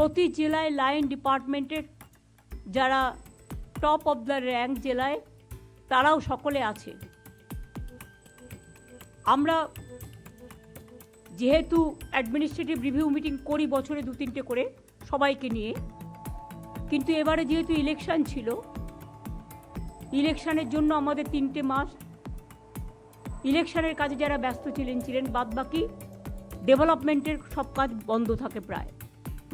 প্রতি জেলায় লাইন ডিপার্টমেন্টের যারা টপ অফ দ্য র্যাঙ্ক জেলায় তারাও সকলে আছে। আমরা যেহেতু অ্যাডমিনিস্ট্রেটিভ রিভিউ মিটিং করি বছরে 2-3টে করে সবাইকে নিয়ে, কিন্তু এবারে যেহেতু ইলেকশন ছিল, ইলেকশনের জন্য আমাদের 3টে মাস ইলেকশনের কাজে যারা ব্যস্ত ছিলেন, বাদবাকি ডেভেলপমেন্টের সব কাজ বন্ধ থাকে প্রায়।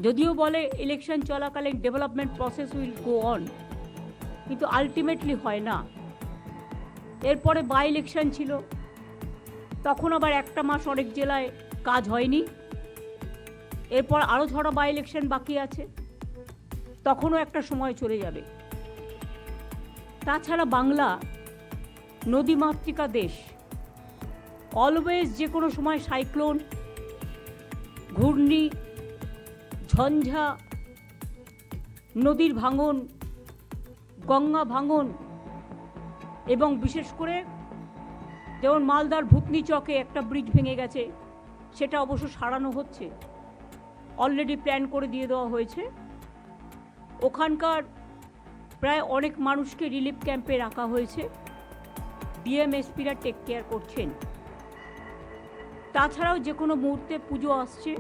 যদিও বলে ইলেকশন চলাকালীন development process will go on, কিন্তু আলটিমেটলি হয় না। এরপরে বাই ইলেকশন ছিল, তখন আবার একটা মাস অনেক জেলায় কাজ হয়নি। এরপর আরও 6টা বাই ইলেকশন বাকি আছে, তখনও একটা সময় চলে যাবে। তাছাড়া বাংলা নদীমাতৃকা দেশ, অলওয়েজ যে কোনো সময় সাইক্লোন, ঘূর্ণি, ঝঞ্ঝা, নদীর ভাঙন, গঙ্গা ভাঙন, এবং বিশেষ করে যেমন মালদার ভূতনি চকে একটা ব্রিজ ভেঙে গেছে, সেটা অবশ্য সারানো হচ্ছে, অলরেডি প্ল্যান করে দিয়ে দেওয়া হয়েছে। ওখানকার প্রায় অনেক মানুষকে রিলিফ ক্যাম্পে রাখা হয়েছে, ডিএমএসপিরা টেক কেয়ার করছেন। তাছাড়াও যে কোনো মুহূর্তে পুজো আসছে,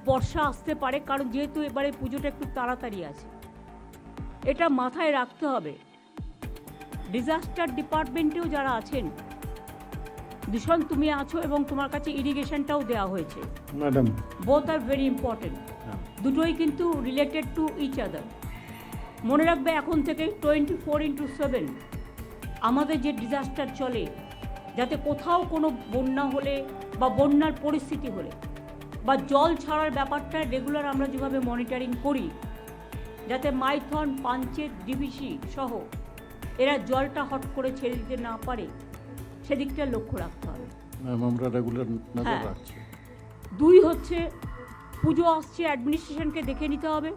বর্ষা আসতে পারে, কারণ যেহেতু এবারে পুজোটা একটু তাড়াতাড়ি আছে, এটা মাথায় রাখতে হবে। ডিজাস্টার ডিপার্টমেন্টেও যারা আছেন, দূষণ তুমি আছো এবং তোমার কাছে ইরিগেশনটাও দেওয়া হয়েছে, madam, both are very important. দুটোই কিন্তু রিলেটেড টু ইচ আদার। মনে রাখবে এখন থেকে 24/7 আমাদের যে ডিজাস্টার চলে, যাতে কোথাও কোনো বন্যা হলে বা বন্যার পরিস্থিতি হলে বা জল ছাড়ার ব্যাপারটা রেগুলার আমরা যেভাবে মনিটরিং করি, যাতে মাইথন, পাঞ্চেত, ডিভিসি সহ এরা জলটা হট করে ছেড়ে দিতে না পারে, সেদিকটা লক্ষ্য রাখতে হবে। আমরা রেগুলার নজর রাখছি। 2 হচ্ছে পুজো আসছে, অ্যাডমিনিস্ট্রেশনকে দেখে নিতে হবে।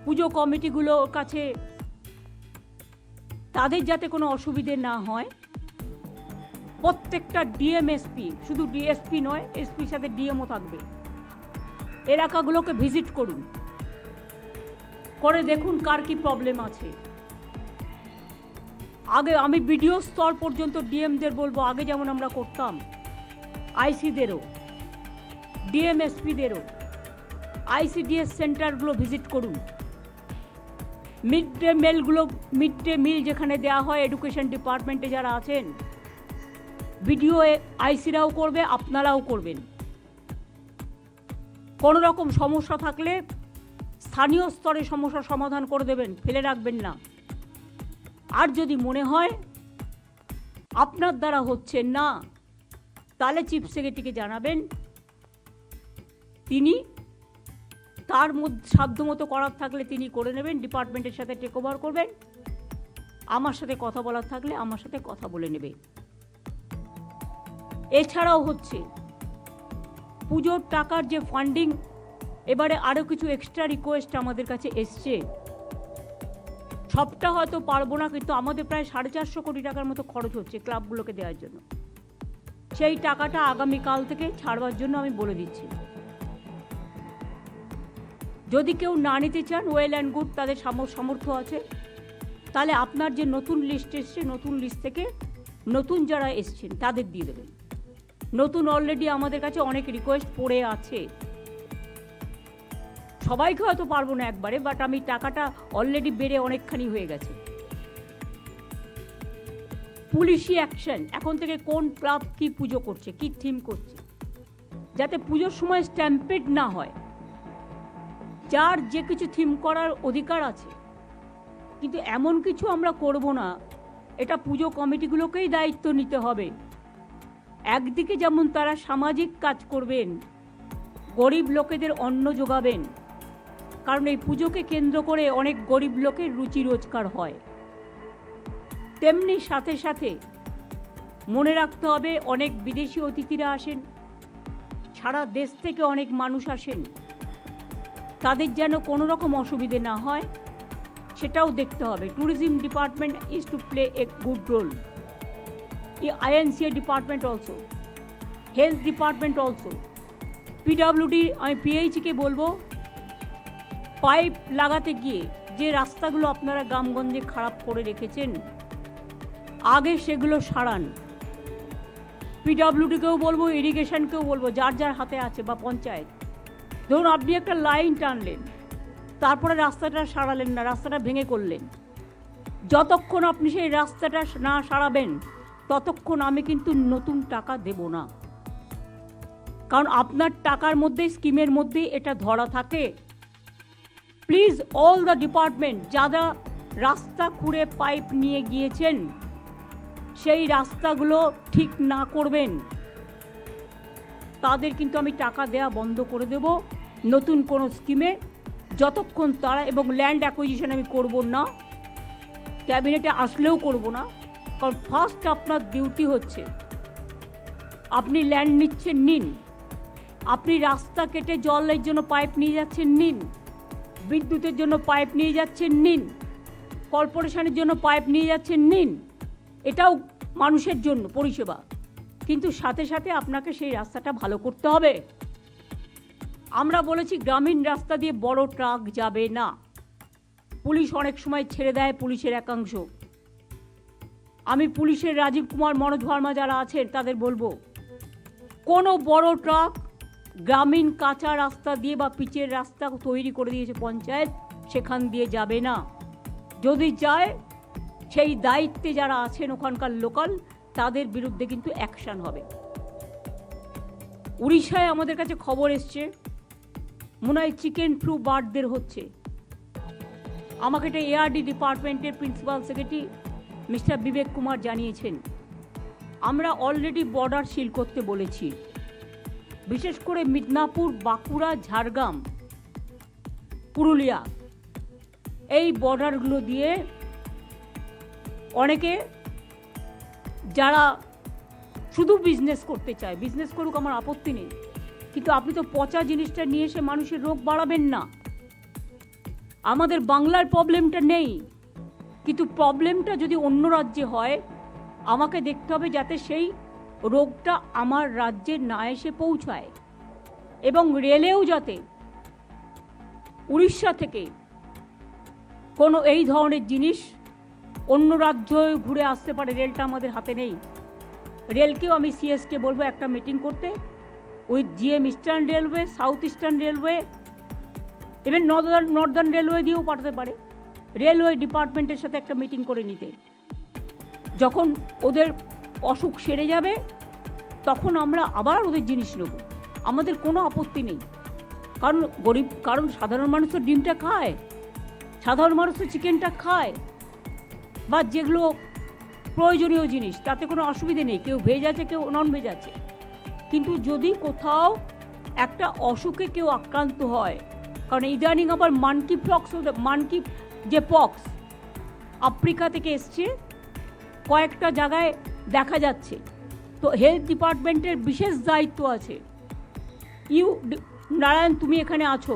পুজো কমিটিগুলোর কাছে তাদের যাতে কোনো অসুবিধে না হয়, প্রত্যেকটা ডিএমএসপি, শুধু ডিএসপি নয়, এসপির সাথে ডিএমও থাকবে, এলাকাগুলোকে ভিজিট করুন, করে দেখুন কার কি প্রবলেম আছে। আগে আমি বিডিও স্তর পর্যন্ত ডিএমদের বলবো, আগে যেমন আমরা করতাম, আইসিদেরও, ডিএমএসপিদেরও আইসিডিএস সেন্টারগুলো ভিজিট করুন। মিড ডে মিল যেখানে দেওয়া হয়, এডুকেশন ডিপার্টমেন্টে যারা আছেন, বিডিও আইসিরাও করবে, আপনারাও করবেন। কোনো রকম সমস্যা থাকলে স্থানীয় স্তরে সমস্যার সমাধান করে দেবেন, ফেলে রাখবেন না। আর যদি মনে হয় আপনার দ্বারা হচ্ছে না, তাহলে চিফ সেক্রেটারিকে জানাবেন, তিনি তার মধ্যে সাধ্যমতো করার থাকলে তিনি করে নেবেন, ডিপার্টমেন্টের সাথে টেক ওভার করবেন। আমার সাথে কথা বলার থাকলে আমার সাথে কথা বলে নেবে। এছাড়াও হচ্ছে পুজোর টাকার যে ফান্ডিং, এবারে আরও কিছু এক্সট্রা রিকোয়েস্ট আমাদের কাছে এসছে। সবটা হয়তো পারবো না, কিন্তু আমাদের প্রায় 450 কোটি টাকার মতো খরচ হচ্ছে ক্লাবগুলোকে দেওয়ার জন্য। সেই টাকাটা আগামীকাল থেকে ছাড়বার জন্য আমি বলে দিচ্ছি। যদি কেউ না নিতে চান, ওয়েল অ্যান্ড গুড, তাদের সামর্থ্য আছে, তাহলে আপনার যে নতুন লিস্ট এসছে, নতুন লিস্ট থেকে নতুন যারা এসছেন তাদের দিয়ে দেবেন। নতুন অলরেডি আমাদের কাছে অনেক রিকোয়েস্ট পড়ে আছে, সবাইকে হয়তো পারবো না একবারে, বাট আমি টাকাটা অলরেডি বেড়ে অনেকখানি হয়ে গেছে। পুলিশি অ্যাকশন, এখন থেকে কোন ক্লাব কি পুজো করছে, কি থিম করছে, যাতে পুজোর সময় স্ট্যাম্পেড না হয়। যার যে কিছু থিম করার অধিকার আছে, কিন্তু এমন কিছু আমরা করব না, এটা পুজো কমিটিগুলোকেই দায়িত্ব নিতে হবে। একদিকে যেমন তারা সামাজিক কাজ করবেন, গরিব লোকেদের অন্ন যোগাবেন, কারণ এই পুজোকে কেন্দ্র করে অনেক গরিব লোকের রুচি রোজগার হয়, তেমনি সাথে সাথে মনে রাখতে হবে অনেক বিদেশি অতিথিরা আসেন, সারা দেশ থেকে অনেক মানুষ আসেন, তাদের যেন কোনো রকম অসুবিধে না হয় সেটাও দেখতে হবে। Tourism department is to play a good role, INCA department also, health department also, PWD আমি পিএইচকে বলবো, পাইপ লাগাতে গিয়ে যে রাস্তাগুলো আপনারা গ্রামগঞ্জে খারাপ করে রেখেছেন আগে সেগুলো সারান। পিডব্লিউডিকেও বলবো, ইরিগেশনকেও বলবো, যার যার হাতে আছে বা পঞ্চায়েত, ধরুন আপনি একটা লাইন টানলেন, তারপরে রাস্তাটা সারালেন না, রাস্তাটা ভেঙে করলেন, যতক্ষণ আপনি সেই রাস্তাটা না সারাবেন ততক্ষণ আমি কিন্তু নতুন টাকা দেব না। কারণ আপনার টাকার মধ্যে, স্কিমের মধ্যে এটা ধরা থাকে। প্লিজ অল দ্য ডিপার্টমেন্ট যারা রাস্তা খুঁড়ে পাইপ নিয়ে গিয়েছেন সেই রাস্তাগুলো ঠিক না করবেন, তাদের কিন্তু আমি টাকা দেওয়া বন্ধ করে দেব নতুন কোনো স্কিমে, যতক্ষণ তারা, এবং ল্যান্ড অ্যাকুইজিশন আমি করব না, ক্যাবিনেটে আসলেও করব না। কারণ ফার্স্ট আপনার ডিউটি হচ্ছে, আপনি ল্যান্ড নিচ্ছেন নিন, আপনি রাস্তা কেটে জলের জন্য পাইপ নিয়ে যাচ্ছেন নিন, বিদ্যুতের জন্য পাইপ নিয়ে যাচ্ছেন নিন, কর্পোরেশনের জন্য পাইপ নিয়ে যাচ্ছেন নিন, এটাও মানুষের জন্য পরিষেবা, কিন্তু সাথে সাথে আপনাকে সেই রাস্তাটা ভালো করতে হবে। আমরা বলেছি গ্রামীণ রাস্তা দিয়ে বড় ট্রাক যাবে না। পুলিশ অনেক সময় ছেড়ে দেয়, পুলিশের একাংশ। আমি পুলিশের রাজীব কুমার, মনোজ ভার্মা যারা আছেন তাদের বলবো, কোনো বড় ট্রাক গ্রামীণ কাঁচা রাস্তা দিয়ে বা পিচের রাস্তা তৈরি করে দিয়েছে পঞ্চায়েত, সেখান দিয়ে যাবে না। যদি যায় সেই দায়িত্বে যারা আছেন ওখানকার লোকাল, তাদের বিরুদ্ধে কিন্তু অ্যাকশন হবে। উড়িষ্যায় আমাদের কাছে খবর এসছে মনে হয় চিকেন ফ্লু বার্ডদের হচ্ছে। আমাকে এটা এআরডি ডিপার্টমেন্টের প্রিন্সিপাল সেক্রেটারি মিস্টার বিবেক কুমার জানিয়েছেন। আমরা অলরেডি বর্ডার সিল করতে বলেছি, বিশেষ করে মিদনাপুর, বাঁকুড়া, ঝাড়গ্রাম, পুরুলিয়া, এই বর্ডারগুলো দিয়ে অনেকে যারা শুধু বিজনেস করতে চায়, বিজনেস করুক, আমার আপত্তি নেই, কিন্তু আপনি তো পচা জিনিসটা নিয়ে এসে মানুষের রোগ বাড়াবেন না। আমাদের বাংলার প্রবলেমটা নেই, কিন্তু প্রবলেমটা যদি অন্য রাজ্যে হয় আমাকে দেখতে হবে যাতে সেই রোগটা আমার রাজ্যে না এসে পৌঁছায়, এবং রেলেও যাতে উড়িষ্যা থেকে কোনো এই ধরনের জিনিস অন্য রাজ্য ঘুরে আসতে পারে। রেলটা আমাদের হাতে নেই। রেলকেও আমি সিএসকে বলবো একটা মিটিং করতে, with GM eastern railway, south eastern railway, even Northern railway দিয়েও পাঠাতে পারে, রেলওয়ে ডিপার্টমেন্টের সাথে একটা মিটিং করে নিতে। যখন ওদের অসুখ সেরে যাবে তখন আমরা আবার ওদের জিনিস নেব, আমাদের কোনো আপত্তি নেই। কারণ সাধারণ মানুষ তো ডিমটা খায়, সাধারণ মানুষ তো চিকেনটা খায়, বা যেগুলো প্রয়োজনীয় জিনিস, তাতে কোনো অসুবিধে নেই। কেউ ভেজ আছে, কেউ নন ভেজ আছে, কিন্তু যদি কোথাও একটা অসুখে কেউ আক্রান্ত হয়, কারণ ইদানিং আবার মানকি যে পক্স আফ্রিকা থেকে এসছে, কয়েকটা জায়গায় দেখা যাচ্ছে, তো হেলথ ডিপার্টমেন্টের বিশেষ দায়িত্ব আছে। নারায়ণ, তুমি এখানে আছো,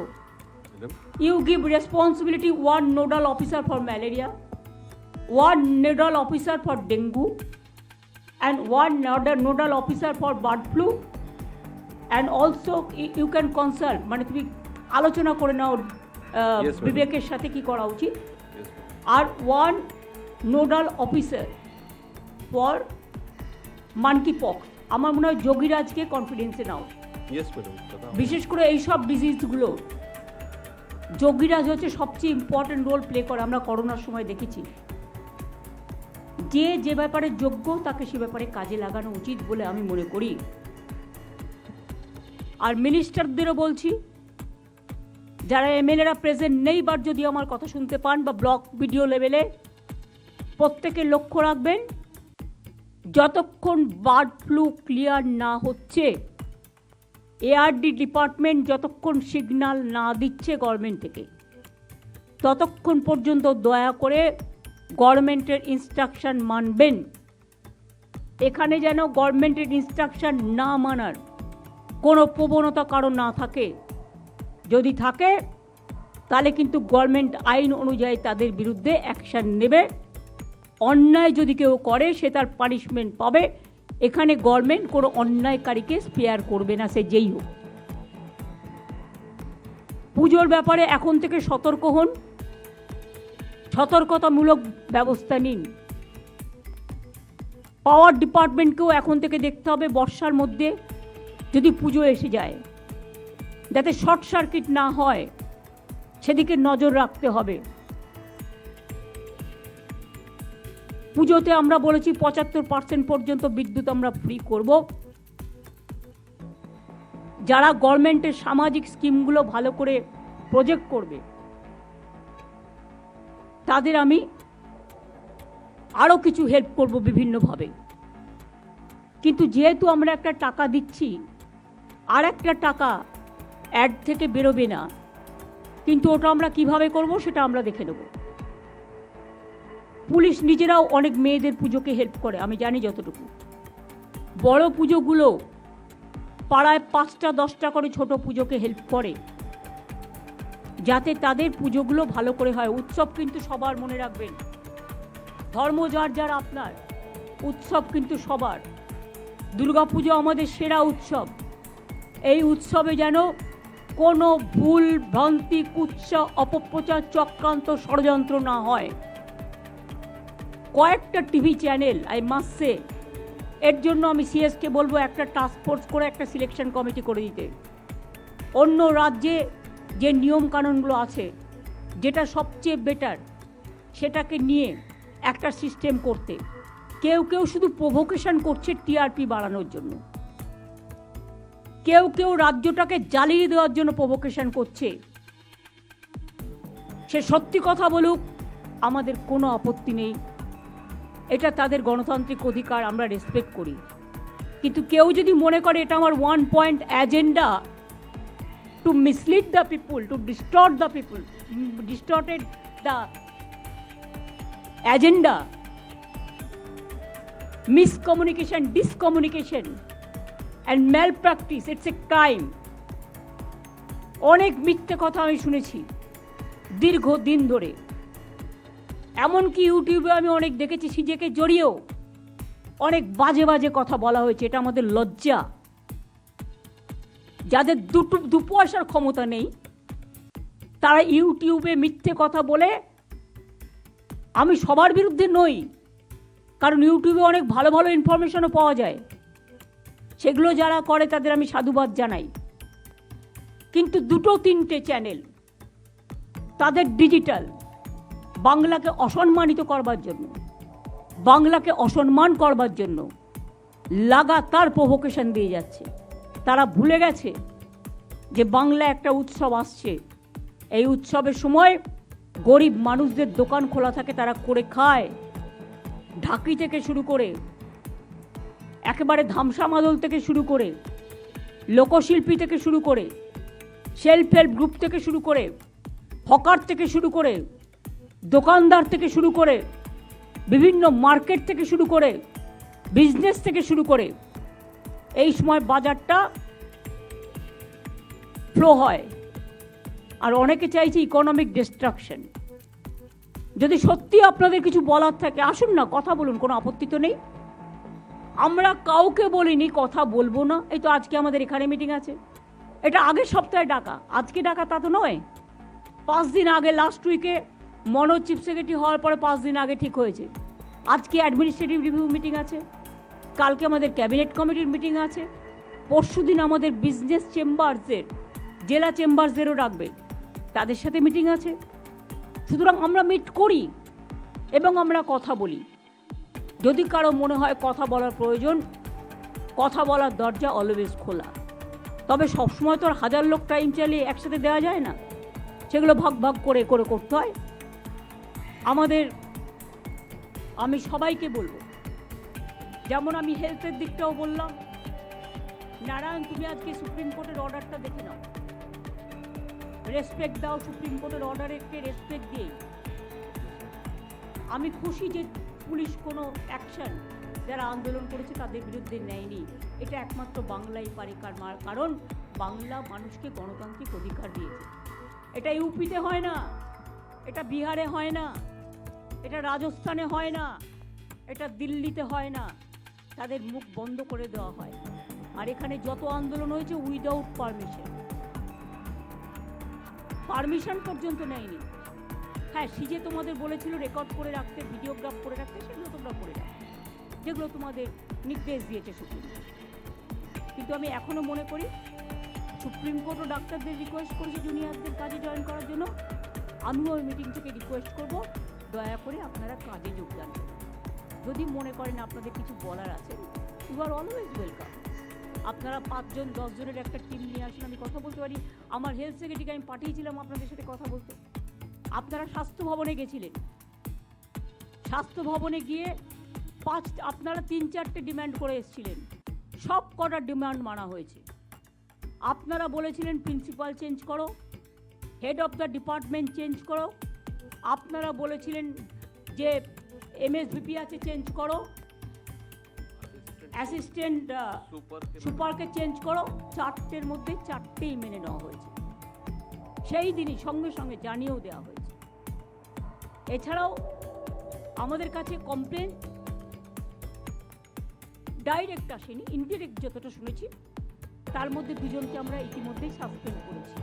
you give responsibility, one nodal officer for malaria, one nodal officer for dengue, and one nodal officer for bird flu, and also you can consult, মানে তুমি আলোচনা করে নাও বিবেকের সাথে কি করা উচিত, আর one nodal officer for monkey pox. আমার মনে হয় যোগীরাজকে কনফিডেন্সে নাও, বিশেষ করে এইসব ডিজিজগুলো যোগীরাজ হচ্ছে সবচেয়ে ইম্পর্টেন্ট রোল প্লে করে। আমরা করোনার সময় দেখেছি, যে ব্যাপারে যোগ্য তাকে সে ব্যাপারে কাজে লাগানো উচিত বলে আমি মনে করি। আর মিনিস্টারদেরও বলছি, যারা এমএলএরা প্রেজেন্ট নেই বাট যদি আমার কথা শুনতে পান, বা ব্লক ভিডিও লেভেলে, প্রত্যেকে লক্ষ্য রাখবেন, যতক্ষণ বার্ড ফ্লু ক্লিয়ার না হচ্ছে, এআরডি ডিপার্টমেন্ট যতক্ষণ সিগন্যাল না দিচ্ছে গভর্নমেন্ট থেকে, ততক্ষণ পর্যন্ত দয়া করে গভর্নমেন্টের ইনস্ট্রাকশন মানবেন। এখানে যেন গভর্নমেন্টের ইনস্ট্রাকশন না মানার কোনো প্রবণতা কারণ না থাকে। যদি থাকে তাহলে কিন্তু গভর্নমেন্ট আইন অনুযায়ী তাদের বিরুদ্ধে অ্যাকশন নেবে। অন্যায় যদি কেউ করে সে তার পানিশমেন্ট পাবে। এখানে গভর্নমেন্ট কোনো অন্যায়কারীকে স্পেয়ার করবে না, সে যেই হোক। পুজোর ব্যাপারে এখন থেকে সতর্ক হন, সতর্কতামূলক ব্যবস্থা নিন। পাওয়ার ডিপার্টমেন্টকেও এখন থেকে দেখতে হবে বর্ষার মধ্যে যদি পুজো এসে যায় যাতে শর্ট সার্কিট না হয় সেদিকে নজর রাখতে হবে। পুজোতে আমরা বলেছি 75% পর্যন্ত বিদ্যুৎ আমরা ফ্রি করব। যারা গভর্নমেন্টের সামাজিক স্কিমগুলো ভালো করে প্রজেক্ট করবে তাদের আমি আরও কিছু হেল্প করব বিভিন্নভাবে। কিন্তু যেহেতু আমরা একটা টাকা দিচ্ছি, আর একটা টাকা অ্যাড থেকে বেরোবে না, কিন্তু ওটা আমরা কিভাবে করব সেটা আমরা দেখে নেব। পুলিশ নিজেরাও অনেক মেয়েদের পুজোকে হেল্প করে, আমি জানি যতটুকু। বড় পুজোগুলো পাড়ায় 5টা 10টা করে ছোট পুজোকে হেল্প করে যাতে তাদের পুজোগুলো ভালো করে হয়। উৎসব কিন্তু সবার, মনে রাখবেন, ধর্ম যার যার আপনার, উৎসব কিন্তু সবার। দুর্গাপুজো আমাদের সেরা উৎসব। এই উৎসবে যেন কোনো ভুল ভ্রান্তি, কুৎসা, অপপ্রচার, চক্রান্ত, ষড়যন্ত্র না হয়। কয়েকটা TV channel, I must say, এর জন্য আমি সিএসকে বলবো একটা টাস্ক ফোর্স করে একটা সিলেকশন কমিটি করে দিতে। অন্য রাজ্যে যে নিয়ম কানুনগুলো আছে, যেটা সবচেয়ে বেটার সেটাকে নিয়ে একটা সিস্টেম করতে। কেউ কেউ শুধু প্রভোকেশন করছে টিআরপি বাড়ানোর জন্য, কেউ কেউ রাজ্যটাকে জ্বালিয়ে দেওয়ার জন্য প্রভোকেশন করছে। সে সত্যি কথা বলুক, আমাদের কোনো আপত্তি নেই, এটা তাদের গণতান্ত্রিক অধিকার, আমরা রেসপেক্ট করি। কিন্তু কেউ যদি মনে করে এটা আমার 1 point agenda to mislead the people, to distort the people, distorted the agenda, miscommunication, discommunication and malpractice, it's a crime. অনেক মিথ্যে কথা আমি শুনেছি দীর্ঘদিন ধরে, এমনকি ইউটিউবে আমি অনেক দেখেছি সিজেকে জড়িয়েও অনেক বাজে বাজে কথা বলা হয়েছে। এটা আমাদের লজ্জা। যাদের দু পয়সার ক্ষমতা নেই তারা ইউটিউবে মিথ্যে কথা বলে, আমি সবার বিরুদ্ধে নই, কারণ ইউটিউবে অনেক ভালো ভালো ইনফরমেশনও পাওয়া যায়, সেগুলো যারা করে তাদের আমি সাধুবাদ জানাই। কিন্তু 2-3টে চ্যানেল তাদের ডিজিটাল বাংলাকে অসম্মানিত করবার জন্য, বাংলাকে অসম্মান করবার জন্য লাগাতার প্রভোকেশন দিয়ে যাচ্ছে। তারা ভুলে গেছে যে বাংলা একটা উৎসব আসছে। এই উৎসবের সময় গরিব মানুষদের দোকান খোলা থাকে, তারা করে খায়। ঢাকি থেকে শুরু করে একেবারে ধামসা মাদল থেকে শুরু করে, লোকশিল্পী থেকে শুরু করে, সেলফ হেল্প গ্রুপ থেকে শুরু করে, হকার থেকে শুরু করে, দোকানদার থেকে শুরু করে, বিভিন্ন মার্কেট থেকে শুরু করে, বিজনেস থেকে শুরু করে, এই সময় বাজারটা ফ্লো হয়। আর অনেকে চাইছে ইকোনমিক ডিস্ট্রাকশন। যদি সত্যি আপনাদের কিছু বলার থাকে আসুন না, কথা বলুন, কোনো আপত্তি তো নেই। আমরা কাউকে বলিনি কথা বলবো না। এই তো আজকে আমাদের এখানে মিটিং আছে, এটা আগের সপ্তাহে ডাকা, আজকে ডাকা তা তো নয়। 5 দিন আগে, লাস্ট উইকে মনোজ চিফ সেক্রেটারি হওয়ার পরে 5 দিন আগে ঠিক হয়েছে। আজকে অ্যাডমিনিস্ট্রেটিভ রিভিউ মিটিং আছে, কালকে আমাদের ক্যাবিনেট কমিটির মিটিং আছে, পরশুদিন আমাদের বিজনেস চেম্বারসের, জেলা চেম্বারসেরও রাখবে, তাদের সাথে মিটিং আছে। সুতরাং আমরা মিট করি এবং আমরা কথা বলি। যদি কারো মনে হয় কথা বলার প্রয়োজন, কথা বলার দরজা অলওয়েজ খোলা। তবে সবসময় তো আর 1000 লোক টাইম চালিয়ে একসাথে দেওয়া যায় না, সেগুলো ভাগ ভাগ করে করে করতে হয় আমাদের। আমি সবাইকে বলবো, যেমন আমি হেলথের দিকটাও বললাম, নারায়ণ তুমি আজকে সুপ্রিম কোর্টের অর্ডারটা দেখে নাও, রেসপেক্ট দাও সুপ্রিম কোর্টের অর্ডারকে, রেসপেক্ট দিয়ে। আমি খুশি যে পুলিশ কোনো অ্যাকশন যারা আন্দোলন করেছে তাদের বিরুদ্ধে নেয়নি। এটা একমাত্র বাংলাই পারে, কারণ বাংলা মানুষকে গণতান্ত্রিক অধিকার দিয়েছে। এটা ইউপিতে হয় না, এটা বিহারে হয় না, এটা রাজস্থানে হয় না, এটা দিল্লিতে হয় না, তাদের মুখ বন্ধ করে দেওয়া হয়। আর এখানে যত আন্দোলন হয়েছে উইদাউট পারমিশন। পারমিশন পর্যন্ত নেয়নি। হ্যাঁ, সিজে তোমাদের বলেছিল রেকর্ড করে রাখতে, ভিডিওগ্রাফ করে রাখতে, সেগুলো তোমরা করে রাখো, যেগুলো তোমাদের নির্দেশ দিয়েছে সুপ্রিম কোর্ট। কিন্তু আমি এখনও মনে করি সুপ্রিম কোর্টও ডাক্তারদের রিকোয়েস্ট করেছে জুনিয়রদের কাজে জয়েন করার জন্য। আমিও ওই মিটিং থেকে রিকোয়েস্ট করব, দয়া করে আপনারা কাজে যোগদান করুন। যদি মনে করেন আপনাদের কিছু বলার আছে, ইউ আর অলওয়েজ ওয়েলকাম। আপনারা 5 জন 10 জনের একটা টিম নিয়ে আসেন, আমি কথা বলতে পারি। আমার হেলথ সেক্রেটারিকে আমি পাঠিয়েছিলাম আপনাদের সাথে কথা বলতে। আপনারা স্বাস্থ্য ভবনে গেছিলেন, স্বাস্থ্য ভবনে গিয়ে আপনারা 3-4টে ডিমান্ড করে এসেছিলেন, সব কটা ডিমান্ড মানা হয়েছে। আপনারা বলেছিলেন প্রিন্সিপাল চেঞ্জ করো, head of the department change করো, আপনারা বলেছিলেন যে এমএসভিপি আছে চেঞ্জ করো, অ্যাসিস্ট্যান্ট সুপারকে চেঞ্জ করো। 4টের মধ্যে 4টেই মেনে নেওয়া হয়েছে, সেই দিনই সঙ্গে সঙ্গে জানিয়েও দেওয়া হয়েছে। এছাড়াও আমাদের কাছে কমপ্লেন ডাইরেক্ট আসেনি, ইনডিরেক্ট যতটা শুনেছি, তার মধ্যে 2 জনকে আমরা ইতিমধ্যেই সাসপেন্ড করেছি।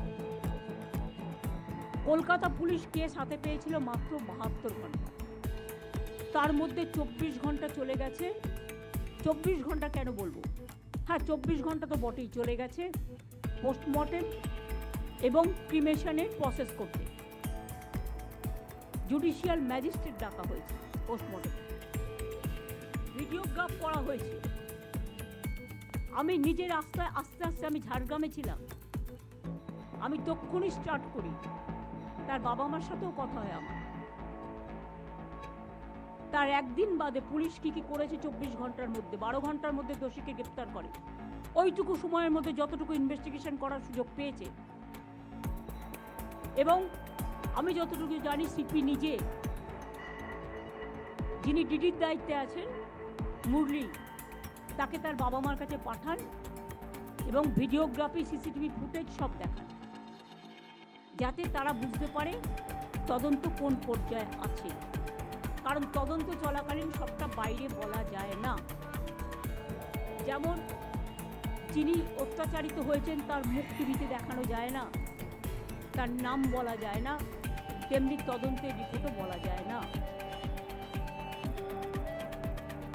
কলকাতা পুলিশ কেস হাতে পেয়েছিল মাত্র 72 ঘন্টা, তার মধ্যে 24 ঘন্টা চলে গেছে। 24 ঘন্টা কেন বলবো, হ্যাঁ 24 ঘন্টা তো বটেই চলে গেছে পোস্টমর্টেম এবং ক্রিমেশনের প্রসেস করতে। জুডিশিয়াল ম্যাজিস্ট্রেট ডাকা হয়েছে পোস্টমর্টেম, ভিডিওগ্রাফ করা হয়েছে। আমি নিজের আস্তে আস্তে আমি ঝাড়গ্রামে ছিলাম, আমি তক্ষুনি স্টার্ট করি। তার বাবা মার সাথেও কথা হয় আমার। তার একদিন বাদে পুলিশ কি করেছে 24 ঘন্টার মধ্যে, 12 ঘন্টার মধ্যে দোষীকে গ্রেপ্তার করে। ওইটুকু সময়ের মধ্যে যতটুকু ইনভেস্টিগেশন করার সুযোগ পেয়েছে। এবং আমি যতটুকু জানি সিপি নিজে, যিনি ডিডির দায়িত্বে আছেন মুরলি, তাকে তার বাবা মার কাছে পাঠান এবং ভিডিওগ্রাফি, সিসিটিভি ফুটেজ সব দেখান, যাতে তারা বুঝতে পারে তদন্ত কোন পর্যায়ে আছে। কারণ তদন্ত চলাকালীন সবটা বাইরে বলা যায় না। যেমন যিনি অত্যাচারিত হয়েছেন তার মুখ টিভিতে দেখানো যায় না, তার নাম বলা যায় না, তেমনি তদন্তের রিপোর্টও বলা যায় না।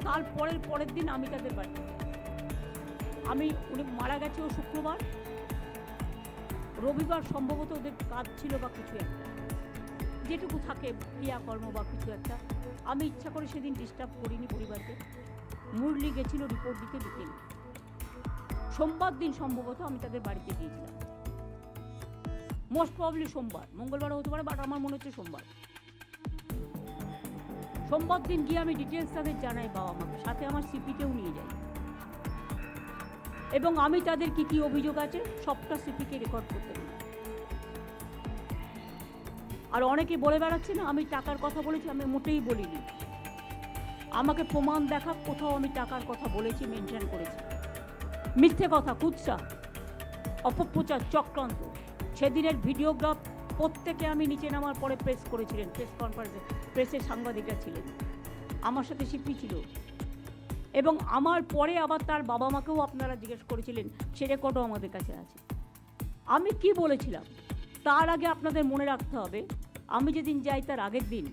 তার পরের দিন আমি তাদের বাড়ি, উনি মারা গেছে ও শুক্রবার, রবিবার সম্ভবত ওদের কাজ ছিল বা কিছু একটা, যেটুকু থাকে ক্রিয়াকর্ম বা কিছু একটা। আমি ইচ্ছা করে সেদিন ডিস্টার্ব করিনি পরিবারকে। মুরলি গেছিল রিপোর্ট দিতে বিকেল, সোমবার দিন সম্ভবত আমি তাদের বাড়িতে গিয়েছিলাম। মোস্ট প্রবাবলি সোমবার, মঙ্গলবারও হতে পারে, বাট আমার মনে হচ্ছে সোমবার। সোমবার দিন গিয়ে আমি ডিটেলস তাদের জানাই, বাবা মাকে, সাথে আমার সিপিকেও নিয়ে যাই এবং আমি তাদের কি অভিযোগ আছে সবটা সিপিকে রেকর্ড করতে দিই। আর অনেকে বলে বেড়াচ্ছে না আমি টাকার কথা বলেছি, আমি মোটেই বলিনি। আমাকে প্রমাণ দেখা, কোথাও আমি টাকার কথা বলেছি, মেনশন করেছি। মিথ্যে কথা, কুৎসা, অপপ্রচার, চক্রান্ত। সেদিনের ভিডিওগ্রাফ প্রত্যেকে আমি নিচে নামার পরে প্রেস করেছিলেন, প্রেস কনফারেন্সে প্রেসের সাংবাদিকরা ছিলেন, আমার সাথে সিপি ছিল। এবং আমার পরে আবার তার বাবা মাকেও আপনারা জিজ্ঞেস করেছিলেন, সে রেকর্ডও আমাদের কাছে আছে। আমি কি বলেছিলাম তার আগে আপনাদের মনে রাখতে হবে, আমি যেদিন যাই তার আগের দিন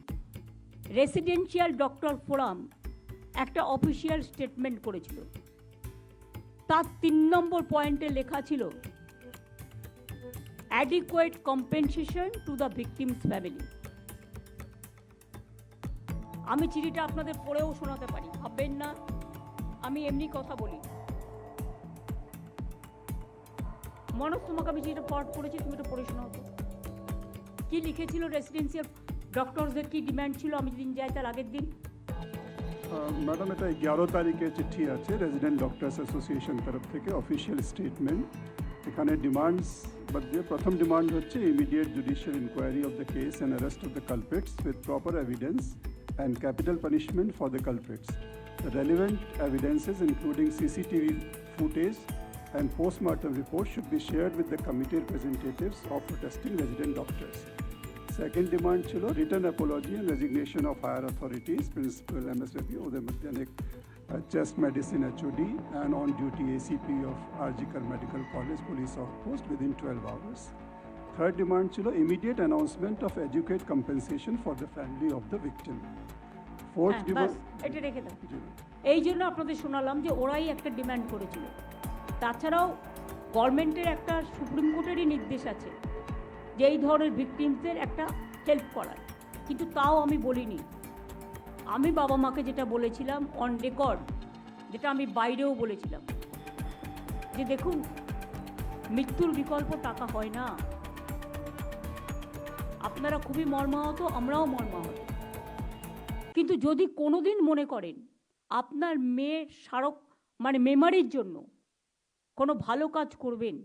রেসিডেন্সিয়াল ডক্টর ফোরাম একটা অফিসিয়াল স্টেটমেন্ট করেছিল। তার 3 নম্বর পয়েন্টে লেখা ছিল adequate compensation to the victims family. আমি চিঠিটা আপনাদের পড়েও শোনাতে পারি, ভাববেন না আমি এমনি কথা বলি। মনোজ, তোমাকে আমি যেটা পাঠ করেছি তুমি এটা পড়ে শোনাও। কি লিখেছিল রেসিডেন্সিয়াল ডক্টরসদের কি ডিমান্ড ছিল আমি যেদিন যাই তার আগের দিন? ম্যাডাম, এটা 11 তারিখে চিঠি আছে রেজিডেন্ট ডক্টরস অ্যাসোসিয়েশন তরফ থেকে, অফিসিয়াল স্টেটমেন্ট। এখানে ডিমান্ডস মধ্যে প্রথম ডিমান্ড হচ্ছে immediate judicial inquiry of the case and arrest of the culprits with proper evidence and capital punishment for the culprits. The relevant evidences including CCTV footage and post-mortem reports should be shared with the committee representatives of protesting resident doctors. Second demand chilo written apology and resignation of higher authorities, Principal MSWP, Uday Madhyanik, Chest Medicine HOD and on duty ACP of RGKar Medical College Police Outpost within 12 hours. Third demand ছিল immediate announcement of adequate compensation for the family of the victim. Fourth হ্যাঁ, demand, বাস, এটা রেখে দাও। এই জন্য আপনাদের শোনালাম যে ওরাই একটা ডিমান্ড করেছিল। তাছাড়াও গভর্নমেন্টের একটা সুপ্রিম কোর্টেরই নির্দেশ আছে যে এই ধরনের ভিকটিমসদের একটা হেল্প করার, কিন্তু তাও আমি বলিনি। আমি বাবা মাকে যেটা বলেছিলাম অন রেকর্ড, যেটা আমি বাইরেও বলেছিলাম, যে দেখুন মৃত্যুর বিকল্প টাকা হয় না। আপনারা খুবই মর্মাহত, আমরাও মর্মাহত, কিন্তু যদি কোনোদিন মনে করেন আপনার মেয়ের স্মারক মানে মেমারির জন্য কোনো ভালো কাজ করবেন,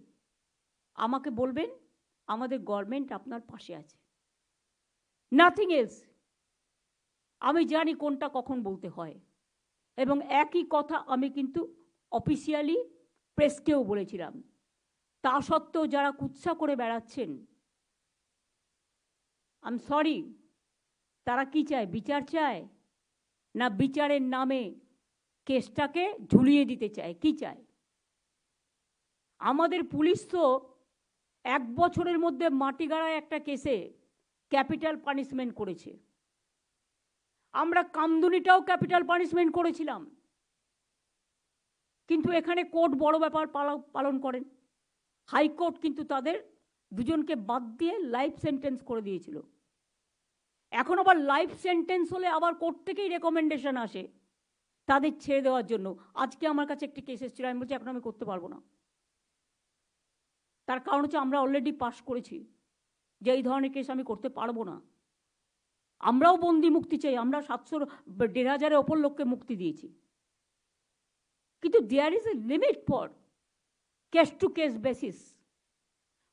আমাকে বলবেন, আমাদের গভর্নমেন্ট আপনার পাশে আছে, নাথিং এলস। আমি জানি কোনটা কখন বলতে হয়, এবং একই কথা আমি কিন্তু অফিসিয়ালি প্রেসকেও বলেছিলাম। তা সত্ত্বেও যারা কুৎসা করে বেড়াচ্ছেন, আই এম সরি, তারা কি চায়? বিচার চায়, না বিচারের নামে কেসটাকে ঝুলিয়ে দিতে চায়? কি চায়? আমাদের পুলিশ তো 1 বছরের মধ্যে মাটিগাড়ায় একটা কেসে ক্যাপিটাল পানিশমেন্ট করেছে। আমরা কামদুনিটাও ক্যাপিটাল পানিশমেন্ট করেছিলাম, কিন্তু এখানে কোর্ট বড় ব্যাপার পালন করেন। হাইকোর্ট কিন্তু তাদের দুজনকে বাদ দিয়ে লাইফ সেন্টেন্স করে দিয়েছিল। এখন আবার লাইফ সেন্টেন্স হলে আবার কোর্ট থেকেই রেকমেন্ডেশন আসে তাদের ছেড়ে দেওয়ার জন্য। আজকে আমার কাছে একটি কেস এসেছিল, আমি বলছি এখন আমি করতে পারবো না। তার কারণ হচ্ছে আমরা অলরেডি পাস করেছি যে এই ধরনের কেস আমি করতে পারবো না। আমরাও বন্দি মুক্তি চাই, আমরা 700-1500-এর ওপর লোককে মুক্তি দিয়েছি, কিন্তু there is a limit for case to case basis.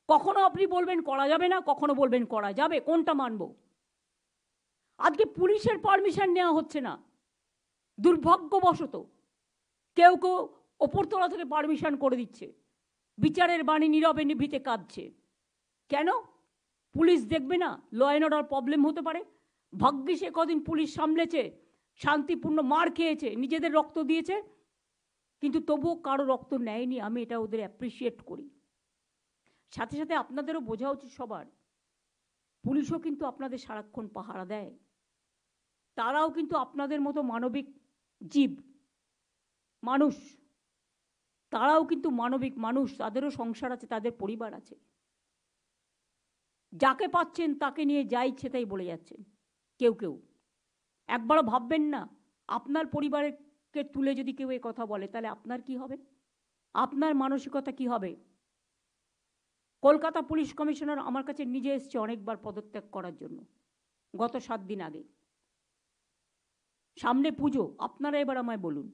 কখনো আপনি বলবেন করা যাবে না, কখনো বলবেন করা যাবে, কোনটা মানব? আজকে পুলিশের পারমিশন নেওয়া হচ্ছে না, দুর্ভাগ্যবশত কেউ কেউ ওপরতলা থেকে পারমিশন করে দিচ্ছে, বিচারের বাণী নীরবে নিভৃতে কাঁদছে। কেন? পুলিশ দেখবে না ল অ্যান্ড অর্ডার প্রবলেম হতে পারে? ভাগ্যিস কদিন পুলিশ সামলেছে, শান্তিপূর্ণ মার খেয়েছে, নিজেদের রক্ত দিয়েছে, কিন্তু তবুও কারো রক্ত নেয়নি। আমি এটা ওদের অ্যাপ্রিসিয়েট করি। সাথে সাথে আপনাদেরও বোঝা উচিত সবার, পুলিশও কিন্তু আপনাদের সারাক্ষণ পাহারা দেয়। তারাও কিন্তু আপনাদের মতো মানবিক জীব, মানুষ। তারাও কিন্তু মানবিক মানুষ, তাদেরও সংসার আছে, তাদের পরিবার আছে। যাকে পাচ্ছেন তাকে নিয়ে যা ইচ্ছে তাই বলে যাচ্ছেন কেউ কেউ। একবারও ভাববেন না আপনার পরিবারকে তুলে যদি কেউ এ কথা বলে তাহলে আপনার কি হবে, আপনার মানসিকতা কি হবে? কলকাতা পুলিশ কমিশনার আমার কাছে নিজে এসছে অনেকবার পদত্যাগ করার জন্য, গত 7 দিন আগে। সামনে পুজো, আপনারা এবার আমায় বলুন,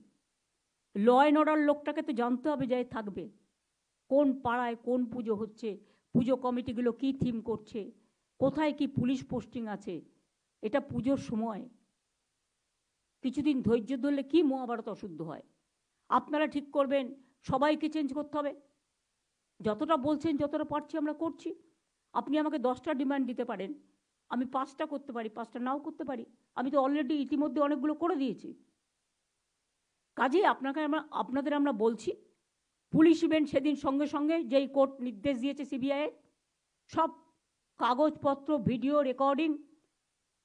ল অ্যান্ড অর্ডার লোকটাকে তো জানতে হবে যে থাকবে কোন পাড়ায় কোন পুজো হচ্ছে, পুজো কমিটিগুলো কি থিম করছে, কোথায় কি পুলিশ পোস্টিং আছে। এটা পুজোর সময়, কিছুদিন ধৈর্য ধরলে কি মহাভারত অশুদ্ধ হয়। আপনারা ঠিক করবেন সবাইকে চেঞ্জ করতে হবে। যতটা বলছেন, যতটা পারছি আমরা করছি। আপনি আমাকে 10টা ডিমান্ড দিতে পারেন, আমি 5টা করতে পারি, 5টা নাও করতে পারি। আমি তো অলরেডি ইতিমধ্যে অনেকগুলো করে দিয়েছি। কাজেই আপনাদের আমরা বলছি, পুলিশ ইভেন্ট সেদিন সঙ্গে সঙ্গে যেই কোর্ট নির্দেশ দিয়েছে সিবিআই, সব কাগজপত্র, ভিডিও রেকর্ডিং,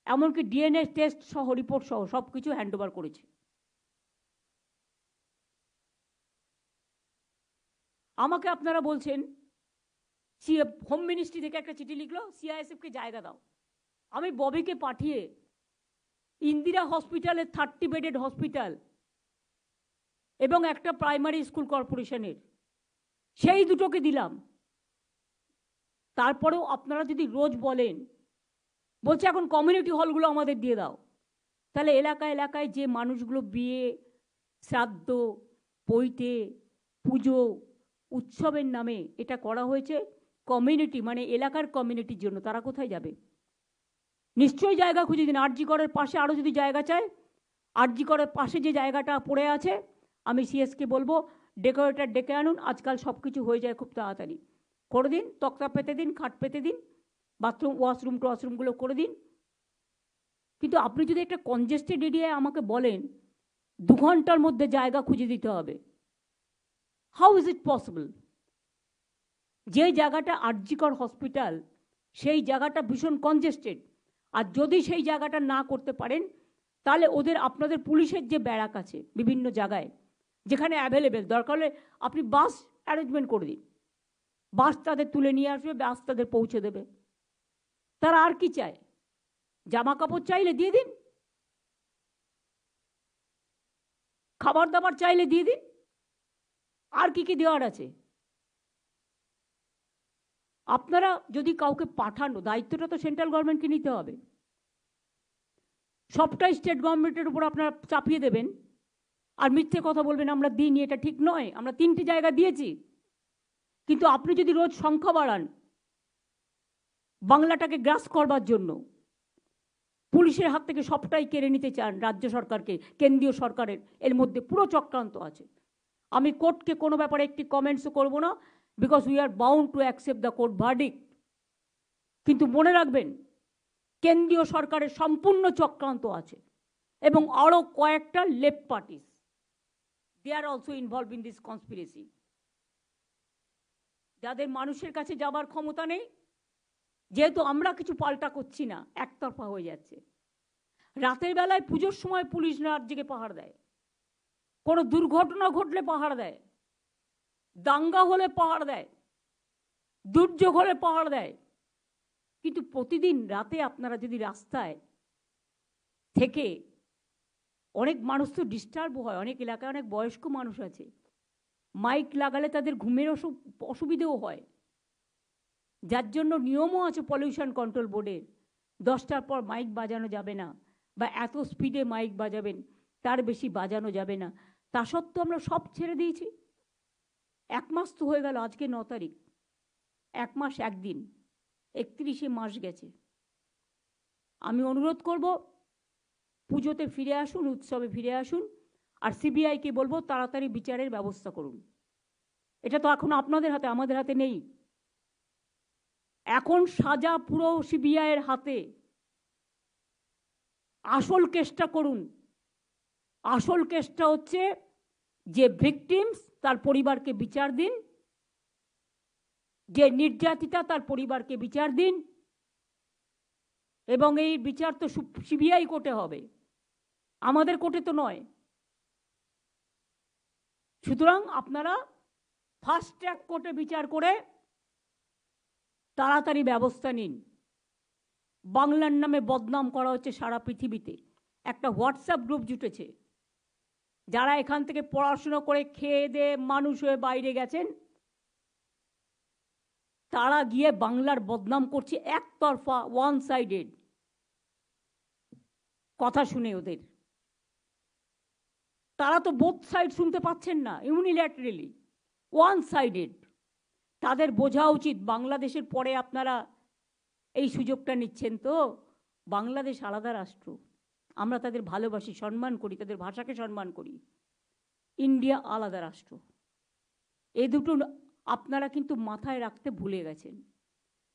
এমনকি ডিএনএ টেস্ট সহ রিপোর্ট সহ সব কিছু হ্যান্ডওভার করেছে। আমাকে আপনারা বলছেন হোম মিনিস্ট্রি থেকে একটা চিঠি লিখলো সিআইএসএফকে জায়গা দাও। আমি ববিকে পাঠিয়ে ইন্দিরা হসপিটালের 30 বেডেড হসপিটাল এবং একটা প্রাইমারি স্কুল কর্পোরেশনের সেই দুটোকে দিলাম। তারপরেও আপনারা যদি রোজ বলছে এখন কমিউনিটি হলগুলো আমাদের দিয়ে দাও, তাহলে এলাকায় এলাকায় যে মানুষগুলো বিয়ে, শ্রাদ্ধ, পৈতে, পুজো, উৎসবের নামে এটা করা হয়েছে কমিউনিটি মানে এলাকার কমিউনিটির জন্য, তারা কোথায় যাবে? নিশ্চয়ই জায়গা খুঁজে দিন। আরজি করের পাশে আরও যদি জায়গা চায়, আরজি করের পাশে যে জায়গাটা পড়ে আছে, আমি সিএসকে বলবো ডেকোরেটর ডেকে আনুন, আজকাল সব কিছু হয়ে যায় খুব তাড়াতাড়ি। করে দিন, তক্তা পেতে দিন, খাট পেতে দিন, বাথরুম ওয়াশরুমগুলো করে দিন। কিন্তু আপনি যদি একটা কনজেস্টেড এরিয়ায় আমাকে বলেন 2 ঘন্টার মধ্যে জায়গা খুঁজে দিতে হবে, হাউ ইজ ইট পসিবল? যে জায়গাটা আরজিকর হসপিটাল, সেই জায়গাটা ভীষণ কনজেস্টেড, আর যদি সেই জায়গাটা না করতে পারেন তাহলে ওদের আপনাদের পুলিশের যে ব্যারাক আছে বিভিন্ন জায়গায় যেখানে অ্যাভেলেবেল, দরকার হলে আপনি বাস অ্যারেঞ্জমেন্ট করে দিন, বাস তাদের তুলে নিয়ে আসবে, বাস তাদের পৌঁছে দেবে। তারা আর কি চায়? জামা কাপড় চাইলে দিয়ে দিন, খাবার দাবার চাইলে দিয়ে দিন, আর কি কি দেওয়ার আছে? আপনারা যদি কাউকে পাঠানো, দায়িত্বটা তো সেন্ট্রাল গভর্নমেন্টকে নিতে হবে, সবটাই স্টেট গভর্নমেন্টের উপর আপনারা চাপিয়ে দেবেন আর মিথ্যে কথা বলবেন আমরা দিইনি, এটা ঠিক নয়, আমরা 3টে জায়গা দিয়েছি। কিন্তু আপনি যদি রোজ সংখ্যা বাড়ান বাংলাটাকে গ্রাস করবার জন্য, পুলিশের হাত থেকে সবটাই কেড়ে নিতে চান রাজ্য সরকারকে, কেন্দ্রীয় সরকারের এর মধ্যে পুরো চক্রান্ত আছে। আমি কোর্টকে কোনো ব্যাপারে একটি কমেন্টসও করব না, because we are bound to accept the court verdict. কিন্তু মনে রাখবেন কেন্দ্রীয় সরকারের সম্পূর্ণ চক্রান্ত আছে এবং আরও কয়েকটা left parties, they are also involve in this conspiracy, যাদের মানুষের কাছে যাবার ক্ষমতা নেই। যেহেতু আমরা কিছু পাল্টা করছি না, একতরফা হয়ে যাচ্ছে। রাতের বেলায় পুজোর সময় পুলিশ রাত জেগে পাহাড় দেয়, কোনো দুর্ঘটনা ঘটলে পাহাড় দেয়, দাঙ্গা হলে পাহাড় দেয়, দুর্যোগ হলে পাহাড় দেয়। কিন্তু প্রতিদিন রাতে আপনারা যদি রাস্তায় থেকে, অনেক মানুষ তো ডিস্টার্ব হয়, অনেক এলাকায় অনেক বয়স্ক মানুষ আছে, মাইক লাগালে তাদের ঘুমের অসুবিধেও হয়, যার জন্য নিয়মও আছে পলিউশন কন্ট্রোল বোর্ডের, 10টার পর মাইক বাজানো যাবে না, বা এত স্পিডে মাইক বাজাবেন তার বেশি বাজানো যাবে না। তা সত্ত্বেও আমরা সব ছেড়ে দিয়েছি। 1 মাস তো হয়ে গেল, আজকে 9 তারিখ, 1 মাস 1 দিন, 31শে মাস গেছে। আমি অনুরোধ করব পুজোতে ফিরে আসুন, উৎসবে ফিরে আসুন, আর সিবিআইকে বলবো তাড়াতাড়ি বিচারের ব্যবস্থা করুন। এটা তো এখন আপনাদের হাতে, আমাদের হাতে নেই। এখন সাজা পুরো সিবিআইয়ের হাতে। আসল কেসটা করুন। আসল কেসটা হচ্ছে যে ভিকটিমস তার পরিবারকে বিচার দিন, যে নির্যাতিতা তার পরিবারকে বিচার দিন, এবং এই বিচার তো সিবিআই কোর্টে হবে, আমাদের কোর্টে তো নয়। সুতরাং আপনারা ফাস্ট ট্র্যাক কোর্টে বিচার করে তাড়াতাড়ি ব্যবস্থা নিন। বাংলার নামে বদনাম করা হচ্ছে সারা পৃথিবীতে। একটা হোয়াটসঅ্যাপ গ্রুপ জুটেছে, যারা এখান থেকে পড়াশুনো করে খেয়ে দিয়ে মানুষ হয়ে বাইরে গেছেন, তারা গিয়ে বাংলার বদনাম করছে একতরফা, ওয়ান সাইডেড কথা শুনে ওদের। তারা তো বোথ সাইড শুনতে পাচ্ছেন না, ইউনিল্যাটারালি, ওয়ান সাইডেড। তাদের বোঝা উচিত বাংলাদেশের পরে আপনারা এই সুযোগটা নিচ্ছেন। তো বাংলাদেশ আলাদা রাষ্ট্র, আমরা তাদের ভালোবাসি, সম্মান করি, তাদের ভাষাকে সম্মান করি। ইন্ডিয়া আলাদা রাষ্ট্র। এই দুটো আপনারা কিন্তু মাথায় রাখতে ভুলে গেছেন।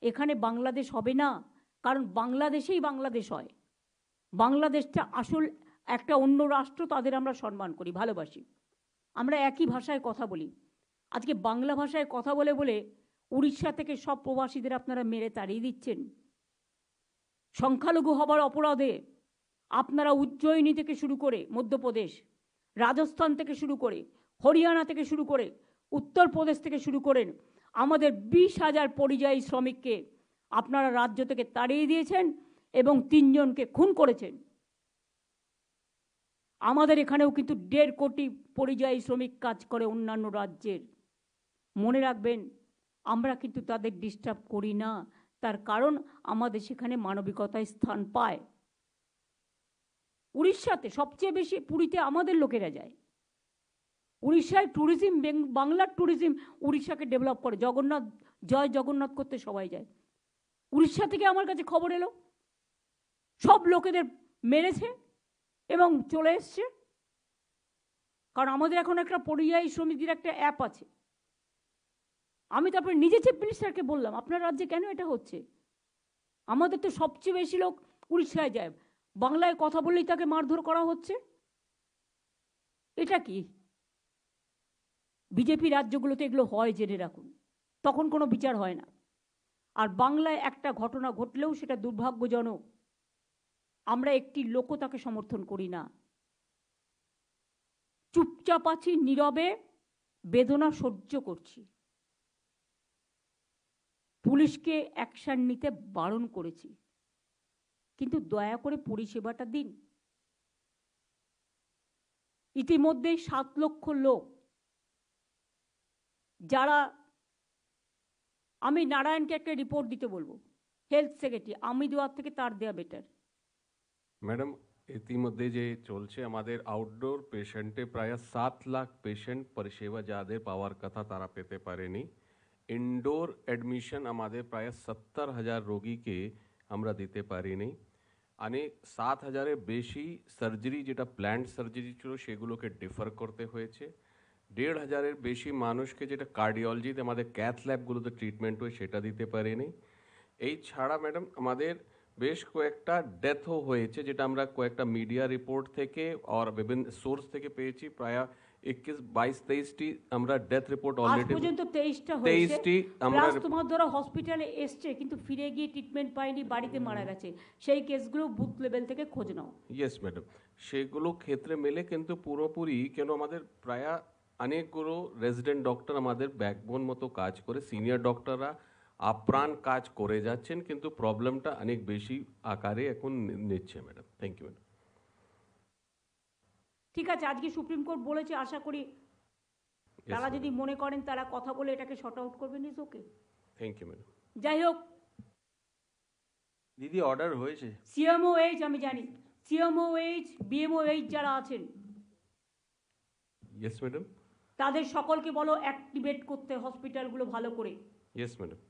এখানে বাংলাদেশ হবে না, কারণ বাংলাদেশেই বাংলাদেশ হয়। বাংলাদেশটা আসল একটা অন্য রাষ্ট্র, তাদের আমরা সম্মান করি, ভালোবাসি, আমরা একই ভাষায় কথা বলি। আজকে বাংলা ভাষায় কথা বলে বলে উড়িষ্যা থেকে সব প্রবাসীদের আপনারা মেরে তাড়িয়ে দিচ্ছেন। সংখ্যালঘু হবার অপরাধে আপনারা উজ্জয়িনী থেকে শুরু করে মধ্যপ্রদেশ, রাজস্থান থেকে শুরু করে, হরিয়ানা থেকে শুরু করে, উত্তরপ্রদেশ থেকে শুরু করেন, আমাদের 20,000 পরিযায়ী শ্রমিককে আপনারা রাজ্য থেকে তাড়িয়ে দিয়েছেন এবং 3 জনকে খুন করেছেন। আমাদের এখানেও কিন্তু 1.5 কোটি পরিযায়ী শ্রমিক কাজ করে অন্যান্য রাজ্যের। মনে রাখবেন, আমরা কিন্তু তাদের ডিস্টার্ব করি না, তার কারণ আমাদের সেখানে মানবিকতায় স্থান পায়। উড়িষ্যাতে সবচেয়ে বেশি, পুরীতে আমাদের লোকেরা যায়। উড়িষ্যায় ট্যুরিজম, বাংলার ট্যুরিজম উড়িষ্যাকে ডেভেলপ করে। জগন্নাথ, জয় জগন্নাথ করতে সবাই যায়। উড়িষ্যা থেকে আমার কাছে খবর এলো সব লোকেদের মেরেছে এবং চলে এসছে। কারণ আমাদের এখন একটা পরিযায়ী শ্রমিকদের একটা অ্যাপ আছে। আমি তারপরে নিজে চিফ মিনিস্টারকে বললাম, আপনার রাজ্যে কেন এটা হচ্ছে? আমাদের তো সবচেয়ে বেশি লোক উড়িষ্যায় যায়, বাংলায় কথা বললেই তাকে মারধর করা হচ্ছে। এটা কি? বিজেপি রাজ্যগুলোতে এগুলো হয়, জেনে রাখুন। তখন কোনো বিচার হয় না। আর বাংলায় একটা ঘটনা ঘটলেও সেটা দুর্ভাগ্যজনক, আমরা একটি লোকও তাকে সমর্থন করি না, চুপচাপ আছি, নীরবে বেদনা সহ্য করছি। পুলিশকে অ্যাকশন নিতে বারণ করেছি, কিন্তু দয়া করে পরিষেবাটা দিন। ইতিমধ্যেই 7 লক্ষ লোক যারা, আমি নারায়ণকে একটা রিপোর্ট দিতে বলবো, হেলথ সেক্রেটারি, আমি দেওয়ার থেকে তার দেওয়া বেটার। ম্যাডাম, ইতিমধ্যে যে চলছে আমাদের আউটডোর পেশেন্টে প্রায় 7 লাখ পেশেন্ট পরিষেবা যাদের পাওয়ার কথা তারা পেতে পারেনি। ইনডোর অ্যাডমিশন আমাদের প্রায় 70,000 রোগীকে আমরা দিতে পারিনি। অনেক 7,000-এর বেশি সার্জারি যেটা প্ল্যান্ড সার্জারি ছিল সেগুলোকে ডিফার করতে হয়েছে। 1,500-এর বেশি মানুষকে যেটা কার্ডিওলজিতে আমাদের ক্যাথ ল্যাবগুলোতে ট্রিটমেন্ট হয় সেটা দিতে পারিনি। এই ছাড়া ম্যাডাম আমাদের বেশ কয়েকটা ডেথও হয়েছে, যেটা আমরা কয়েকটা মিডিয়া রিপোর্ট থেকে আর বিভিন্ন সোর্স থেকে পেয়েছি। প্রায় 21, 22, 23টি আমরা ডেথ রিপোর্ট আজ অলরেডি পর্যন্ত 23টা হয়েছে। 23টি আমরা প্লাস তোমার ধরো হসপিটালে এসছে কিন্তু ফিরে গিয়ে ট্রিটমেন্ট পায়নি, বাড়িতে মারা গেছে, সেই কেসগুলো বুথ লেভেল থেকে খোঁজ নাও। ইয়েস ম্যাডাম, সেগুলো ক্ষেত্রে মেলে কিন্তু পুরোপুরি কেন আমাদের প্রায় অনেকগুলো রেজিডেন্ট ডক্টর আমাদের ব্যাকবোন মতো কাজ করে, সিনিয়র ডক্টররা আপ্রাণ কাজ করে যাচ্ছেন, কিন্তু প্রবলেমটা অনেক বেশি আকারে এখন নিচ্ছে ম্যাডাম। Thank you madam. ঠিক আছে, আজকে সুপ্রিম কোর্ট বলেছে, আশা করি তারা যদি মনে করেন তারা কথা বলে এটাকে শর্ট আউট করবেন, is okay. Thank you madam. যাই হোক, দিদি অর্ডার হয়েছে। সিএমওএইচ আমি জানি, সিএমওএইচ বিএমওএইচ যারা আছেন ইয়েস ম্যাডাম। তাদের সকলকে বলো অ্যাক্টিভেট করতে হসপিটালগুলো ভালো করে, ইয়েস ম্যাডাম।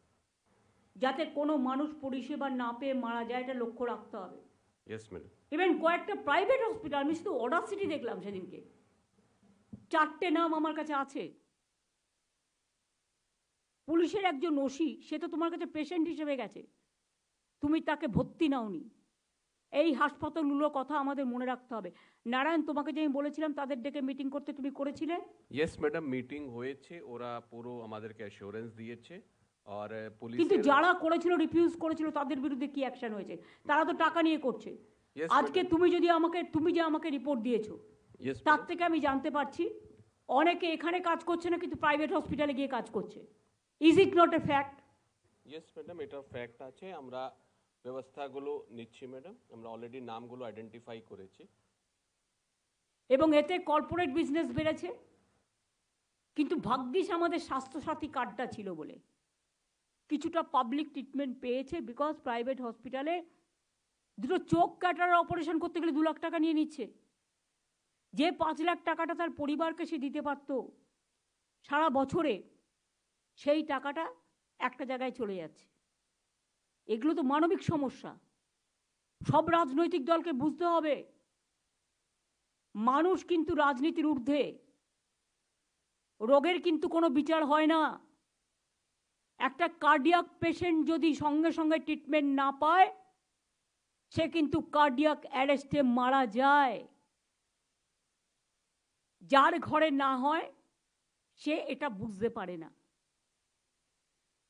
যাতে কোনো মানুষ পরিষেবা না পেয়ে মারা যায়, এটা লক্ষ্য রাখতে হবে। Yes madam. ইভেন কয়েকটা প্রাইভেট হসপিটাল, আমি শুধু অর্ডার সিটি দেখলাম সেদিনকে, 4টে নাম আমার কাছে আছে। পুলিশের একজন ওসি, সে তো তোমার কাছে পেশেন্ট হিসেবে গেছে, তুমি তাকে ভর্তি নাওনি। এই হাসপাতালগুলোর কথা আমাদের মনে রাখতে হবে। নারায়ণ, তোমাকে যে আমি বলেছিলাম তাদের ডেকে মিটিং করতে, তুমি করেছিলে? ইয়েস ম্যাডাম, মিটিং হয়েছে, ওরা পুরো আমাদেরকে অ্যাসিওরেন্স দিয়েছে। আর কিন্তু পুলিশ যারা করেছিল, রিফিউজ করেছিল, তাদের বিরুদ্ধে কি অ্যাকশন হয়েছে? তারা তো টাকা নিয়ে করছে। Yes, আজকে madam. তুমি যে আমাকে রিপোর্ট দিয়েছো, ইয়েস তার থেকে আমি জানতে পারছি অনেকে এখানে কাজ করছে না, কিন্তু প্রাইভেট হসপিটালে গিয়ে কাজ করছে। Is it not a fact? Yes madam, এটা ফ্যাক্ট আছে। আমরা ব্যবস্থাগুলো নিচ্ছি ম্যাডাম, আমরা অলরেডি নামগুলো আইডেন্টিফাই করেছি। এবং এতে কর্পোরেট বিজনেস বেড়েছে। কিন্তু ভাগ্যিস আমাদের স্বাস্থ্যসাথী কার্ডটা ছিল বলে কিছুটা পাবলিক ট্রিটমেন্ট পেয়েছে, বিকজ প্রাইভেট হসপিটালে দুটো চোখ কাটার অপারেশন করতে গেলে 2 লাখ টাকা নিয়ে নিচ্ছে। যে 5 লাখ টাকাটা তার পরিবারকে সে দিতে পারত সারা বছরে, সেই টাকাটা একটা জায়গায় চলে যাচ্ছে। এগুলো তো মানবিক সমস্যা। সব রাজনৈতিক দলকে বুঝতে হবে, মানুষ কিন্তু রাজনীতির ঊর্ধ্বে। রোগের কিন্তু কোনো বিচার হয় না। একটা কার্ডিয়াক পেশেন্ট যদি সঙ্গে সঙ্গে ট্রিটমেন্ট না পায়, সে কিন্তু কার্ডিয়াক অ্যারেস্টে মারা যায়। যার ঘরে না হয় সে এটা বুঝতে পারে না।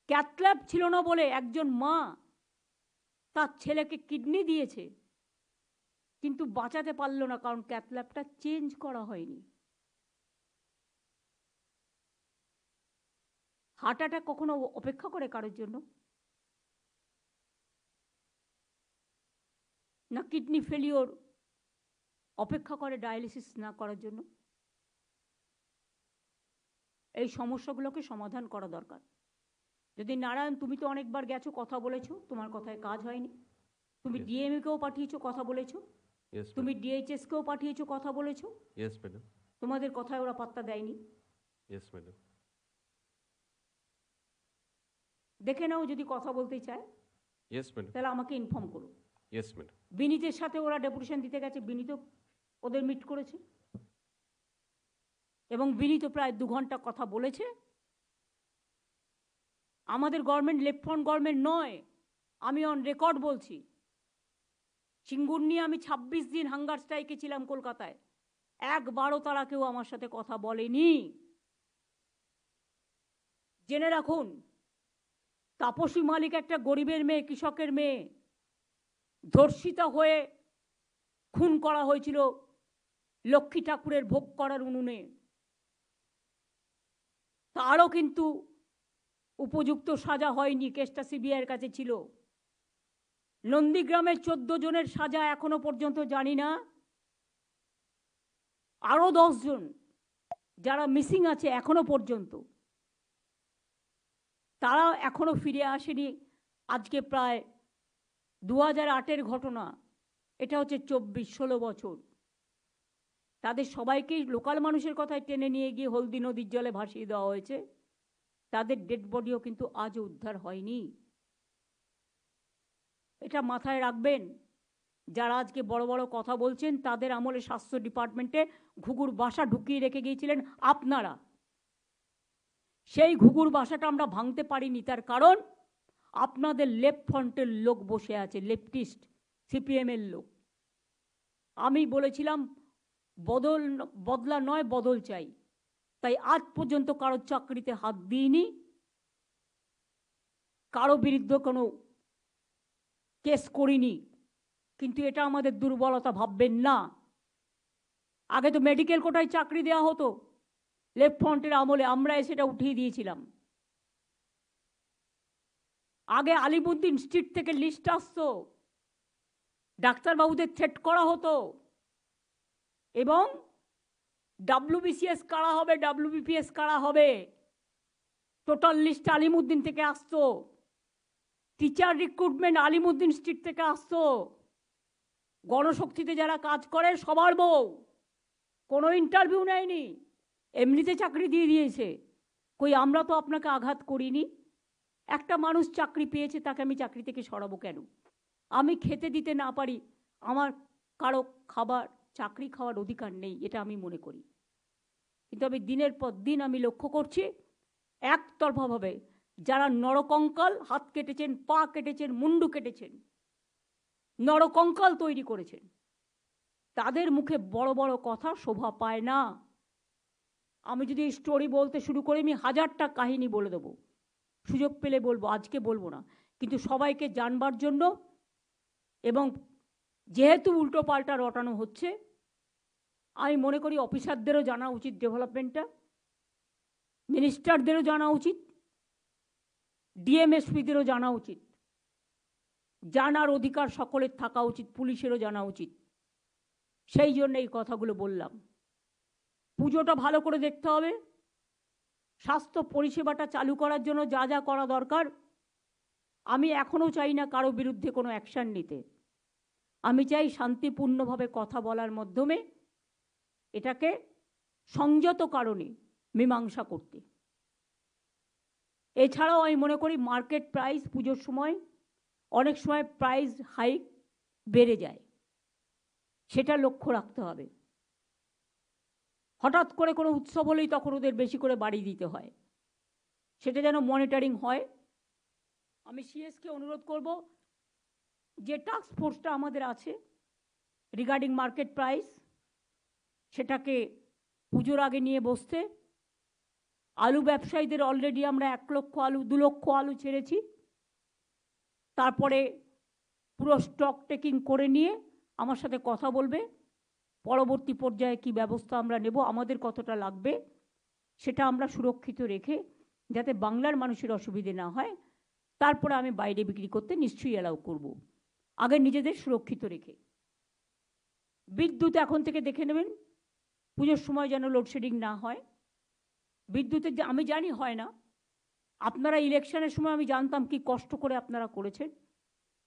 ক্যাথল্যাব ছিল না বলে একজন মা তার ছেলেকে কিডনি দিয়েছে, কিন্তু বাঁচাতে পারল না, কারণ ক্যাথল্যাবটা চেঞ্জ করা হয়নি। হার্ট অ্যাটাক কখনো অপেক্ষা করে কারোর জন্য? না কিডনি ফেলিওর অপেক্ষা করে ডায়ালিসিস না করার জন্য? এই সমস্যাগুলোকে সমাধান করা দরকার। যদি নারায়ণ, তুমি তো অনেকবার গেছো, কথা বলেছো, তোমার কথায় কাজ হয়নি। তুমি Yes. ডিএমএকেও পাঠিয়েছো, কথা বলেছো। ইয়েস তুমি ডিএইচএসকেও পাঠিয়েছো, কথা বলেছো। Yes madam. তোমাদের কথায় ওরা পাত্তা দেয়নি। Yes madam. দেখে নাও, যদি কথা বলতে চায় ইয়েস ম্যাডাম। তাহলে আমাকে ইনফর্ম করো। Yes madam. বিনীতের সাথে ওরা ডেপুটেশন দিতে গেছে, বিনীত ওদের মিট করেছে এবং বিনীত প্রায় 2 ঘন্টা কথা বলেছে। আমাদের গভর্নমেন্ট লেফট ফ্রন্ট গভর্নমেন্ট নয়, আমি অন রেকর্ড বলছি। সিঙ্গুর নিয়ে আমি 26 দিন হাঙ্গার স্ট্রাইকে ছিলাম কলকাতায়, একবারও তারা কেউ আমার সাথে কথা বলেনি। জেনে রাখুন, তাপসী মালিক একটা গরিবের মেয়ে, কৃষকের মেয়ে, ধর্ষিতা হয়ে খুন করা হয়েছিল লক্ষ্মী ঠাকুরের ভোগ করার উনুনে। তারও কিন্তু উপযুক্ত সাজা হয়নি, কেসটা সিবিআইয়ের কাছে ছিল। নন্দীগ্রামের 14 জনের সাজা এখনো পর্যন্ত জানি না। আরো 10 জন যারা মিসিং আছে এখনো পর্যন্ত, তারা এখনো ফিরে আসেনি। আজকে প্রায় 2008-এর ঘটনা, এটা হচ্ছে 24-16 বছর। তাদের সবাইকেই লোকাল মানুষের কথায় টেনে নিয়ে গিয়ে হলদি নদীর জলে ভাসিয়ে দেওয়া হয়েছে। তাদের ডেড বডিও কিন্তু আজও উদ্ধার হয়নি। এটা মাথায় রাখবেন। যারা আজকে বড় বড় কথা বলছেন, তাদের আমলে স্বাস্থ্য ডিপার্টমেন্টে ঘুঘুর বাসা ঢুকিয়ে রেখে গিয়েছিলেন আপনারা। সেই ঘুঘুর বাসাটা আমরা ভাঙতে পারিনি, তার কারণ আপনাদের লেফট ফ্রন্টের লোক বসে আছে, লেফটিস্ট সিপিএমের লোক। আমি বলেছিলাম বদলা নয়, বদল চাই। তাই আজ পর্যন্ত কারো চাকরিতে হাত দিইনি, কারো বিরুদ্ধে কোনো কেস করিনি। কিন্তু এটা আমাদের দুর্বলতা ভাববেন না। আগে তো মেডিকেল কোটায় চাকরি দেওয়া হতো, লেফট ফ্রন্টের আমলে আমরা সেটা উঠিয়ে দিয়েছিলাম। আগে আলিমুদ্দিন স্ট্রিট থেকে লিস্ট আসতো, ডাক্তারবাবুদের থ্রেট করা হতো, এবং WBCS কারা হবে, WBPS কারা হবে, টোটাল লিস্ট আলিমুদ্দিন থেকে আসতো। টিচার রিক্রুটমেন্ট আলিমুদ্দিন স্ট্রিট থেকে আসতো। গণশক্তিতে যারা কাজ করে সবার বউ, কোনো ইন্টারভিউ নেয়নি, এমনিতে চাকরি দিয়ে দিয়েছে। কই আমরা তো আপনাকে আঘাত করিনি। একটা মানুষ চাকরি পেয়েছে, তাকে আমি চাকরি থেকে সরাবো কেন? আমি খেতে দিতে না পারি, আমার কারো খাবার চাকরি খাওয়ার অধিকার নেই, এটা আমি মনে করি। কিন্তু আমি দিনের পর দিন আমি লক্ষ্য করছি একতরফাভাবে যারা নরকঙ্কাল, হাত কেটেছেন, পা কেটেছেন, মুন্ডু কেটেছেন, নরকঙ্কাল তৈরি করেছেন, তাদের মুখে বড় বড় কথা শোভা পায় না। আমি যদি এই স্টোরি বলতে শুরু করি, আমি 1000টা কাহিনী বলে দেবো, সুযোগ পেলে বলবো, আজকে বলবো না। কিন্তু সবাইকে জানবার জন্য, এবং যেহেতু উল্টো পাল্টা রটানো হচ্ছে, আমি মনে করি অফিসারদেরও জানা উচিত, ডেভেলপমেন্টটা মিনিস্টারদেরও জানা উচিত, ডিএমএসপিদেরও জানা উচিত। জানার অধিকার সকলের থাকা উচিত, পুলিশেরও জানা উচিত। সেই জন্য এই কথাগুলো বললাম। পুজোটা ভালো করে দেখতে হবে। স্বাস্থ্য পরিষেবাটা চালু করার জন্য যা যা করা দরকার, আমি এখনও চাই না কারো বিরুদ্ধে কোনো অ্যাকশান নিতে। আমি চাই শান্তিপূর্ণভাবে কথা বলার মাধ্যমে এটাকে সংযত কারণে মীমাংসা করতে। এছাড়াও আমি মনে করি মার্কেট প্রাইস পুজোর সময় অনেক সময় প্রাইস হাইক বেড়ে যায়, সেটা লক্ষ্য রাখতে হবে। হঠাৎ করে কোনো উৎসব হলেই তখন ওদের বেশি করে বাড়িয়ে দিতে হয়, সেটা যেন মনিটরিং হয়। আমি সিএসকে অনুরোধ করব, যে টাস্ক ফোর্সটা আমাদের আছে রিগার্ডিং মার্কেট প্রাইস, সেটাকে পুজোর আগে নিয়ে বসতে। আলু ব্যবসায়ীদের অলরেডি আমরা 1 লক্ষ আলু, 2 লক্ষ আলু ছেড়েছি। তারপরে পুরো স্টক টেকিং করে নিয়ে আমার সাথে কথা বলবে, পরবর্তী পর্যায়ে কি ব্যবস্থা আমরা নেব, আমাদের কতটা লাগবে সেটা আমরা সুরক্ষিত রেখে, যাতে বাংলার মানুষের অসুবিধে না হয়। তারপরে আমি বাইরে বিক্রি করতে নিশ্চয়ই অ্যালাউ করব, আগে নিজেদের সুরক্ষিত রেখে। বিদ্যুৎ এখন থেকে দেখে নেবেন, পুজোর সময় যেন লোডশেডিং না হয়। বিদ্যুতের আমি জানি হয় না, আপনারা ইলেকশনের সময় আমি জানতাম কি কষ্ট করে আপনারা করেছেন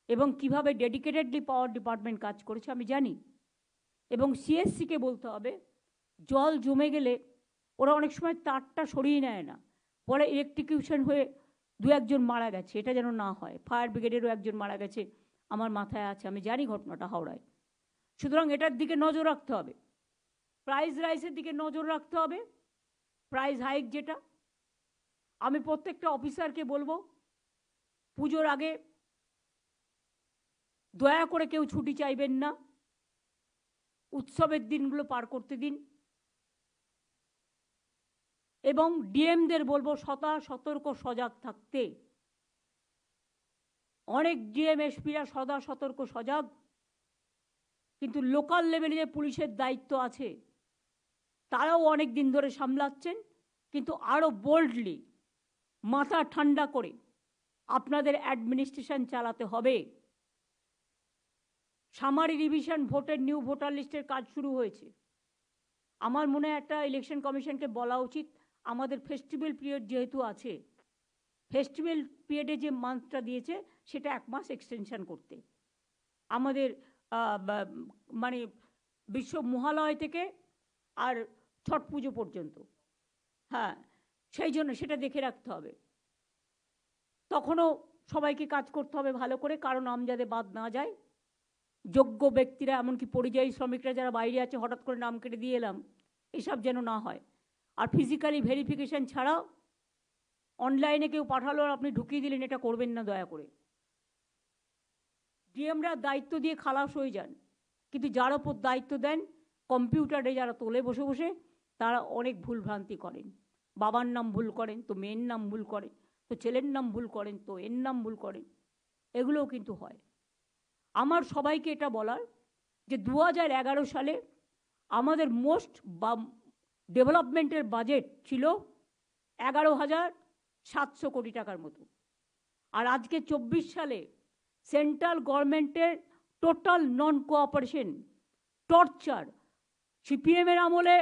এবং কিভাবে ডেডিকেটেডলি পাওয়ার ডিপার্টমেন্ট কাজ করেছে আমি জানি। এবং সিএসসিকে বলতে হবে, জল জমে গেলে ওরা অনেক সময় তারটা সরিয়ে নেয় না, পরে ইলেকট্রিকিউশন হয়ে 2-1 জন মারা গেছে, এটা যেন না হয়। ফায়ার ব্রিগেডেরও 1 জন মারা গেছে, আমার মাথায় আছে, আমি জানি ঘটনাটা হাওড়ায়। সুতরাং এটার দিকে নজর রাখতে হবে। প্রাইস রাইসের দিকে নজর রাখতে হবে। প্রাইস হাইক যেটা, আমি প্রত্যেকটা অফিসারকে বলবো, পুজোর আগে দয়া করে কেউ ছুটি চাইবেন না, উৎসবের দিনগুলো পার করতে দিন। এবং ডিএমদের বলবো সতর্ক সজাগ থাকতে। অনেক ডিএমএসপিরা সদা সতর্ক সজাগ, কিন্তু লোকাল লেভেলে যে পুলিশের দায়িত্ব আছে তারাও অনেক দিন ধরে সামলাচ্ছেন, কিন্তু আরও বোল্ডলি মাথা ঠান্ডা করে আপনাদের অ্যাডমিনিস্ট্রেশন চালাতে হবে। সামারি রিভিশন ভোটের নিউ ভোটার লিস্টের কাজ শুরু হয়েছে। আমার মনে হয় একটা ইলেকশন কমিশনকে বলা উচিত, আমাদের ফেস্টিভ্যাল পিরিয়ড যেহেতু আছে, ফেস্টিভ্যাল পিরিয়ডে যে মান্থটা দিয়েছে সেটা 1 মাস এক্সটেনশন করতে, আমাদের মানে বিশ্ব মহালয় থেকে আর ছট পুজো পর্যন্ত। হ্যাঁ, সেই জন্য সেটা দেখে রাখতে হবে। তখনও সবাইকে কাজ করতে হবে ভালো করে, কারণ নাম যাতে বাদ না যায়। যোগ্য ব্যক্তিরা, এমনকি পরিযায়ী শ্রমিকরা যারা বাইরে আছে, হঠাৎ করে নাম কেটে দিয়ে এলাম, এসব যেন না হয়। আর ফিজিক্যালি ভেরিফিকেশন ছাড়াও অনলাইনে কেউ পাঠালো আর আপনি ঢুকিয়ে দিলেন, এটা করবেন না দয়া করে। ডিএমরা দায়িত্ব দিয়ে খালাস হয়ে যান, কিন্তু যার ওপর দায়িত্ব দেন কম্পিউটারে যারা তোলে বসে বসে, তারা অনেক ভুলভ্রান্তি করেন। বাবার নাম ভুল করেন তো মেয়ের নাম ভুল করেন, তো ছেলের নাম ভুল করেন তো এর নাম ভুল করেন, এগুলোও কিন্তু হয়। আমার সবাইকে এটা বলার যে 2011 সালে আমাদের মোস্ট ডেভেলপমেন্টের বাজেট ছিল 11,700 কোটি টাকার মতো। আর আজকে 24 সালে সেন্ট্রাল গভর্নমেন্টের টোটাল নন কোঅপারেশন, টর্চার, সিপিএমের আমলে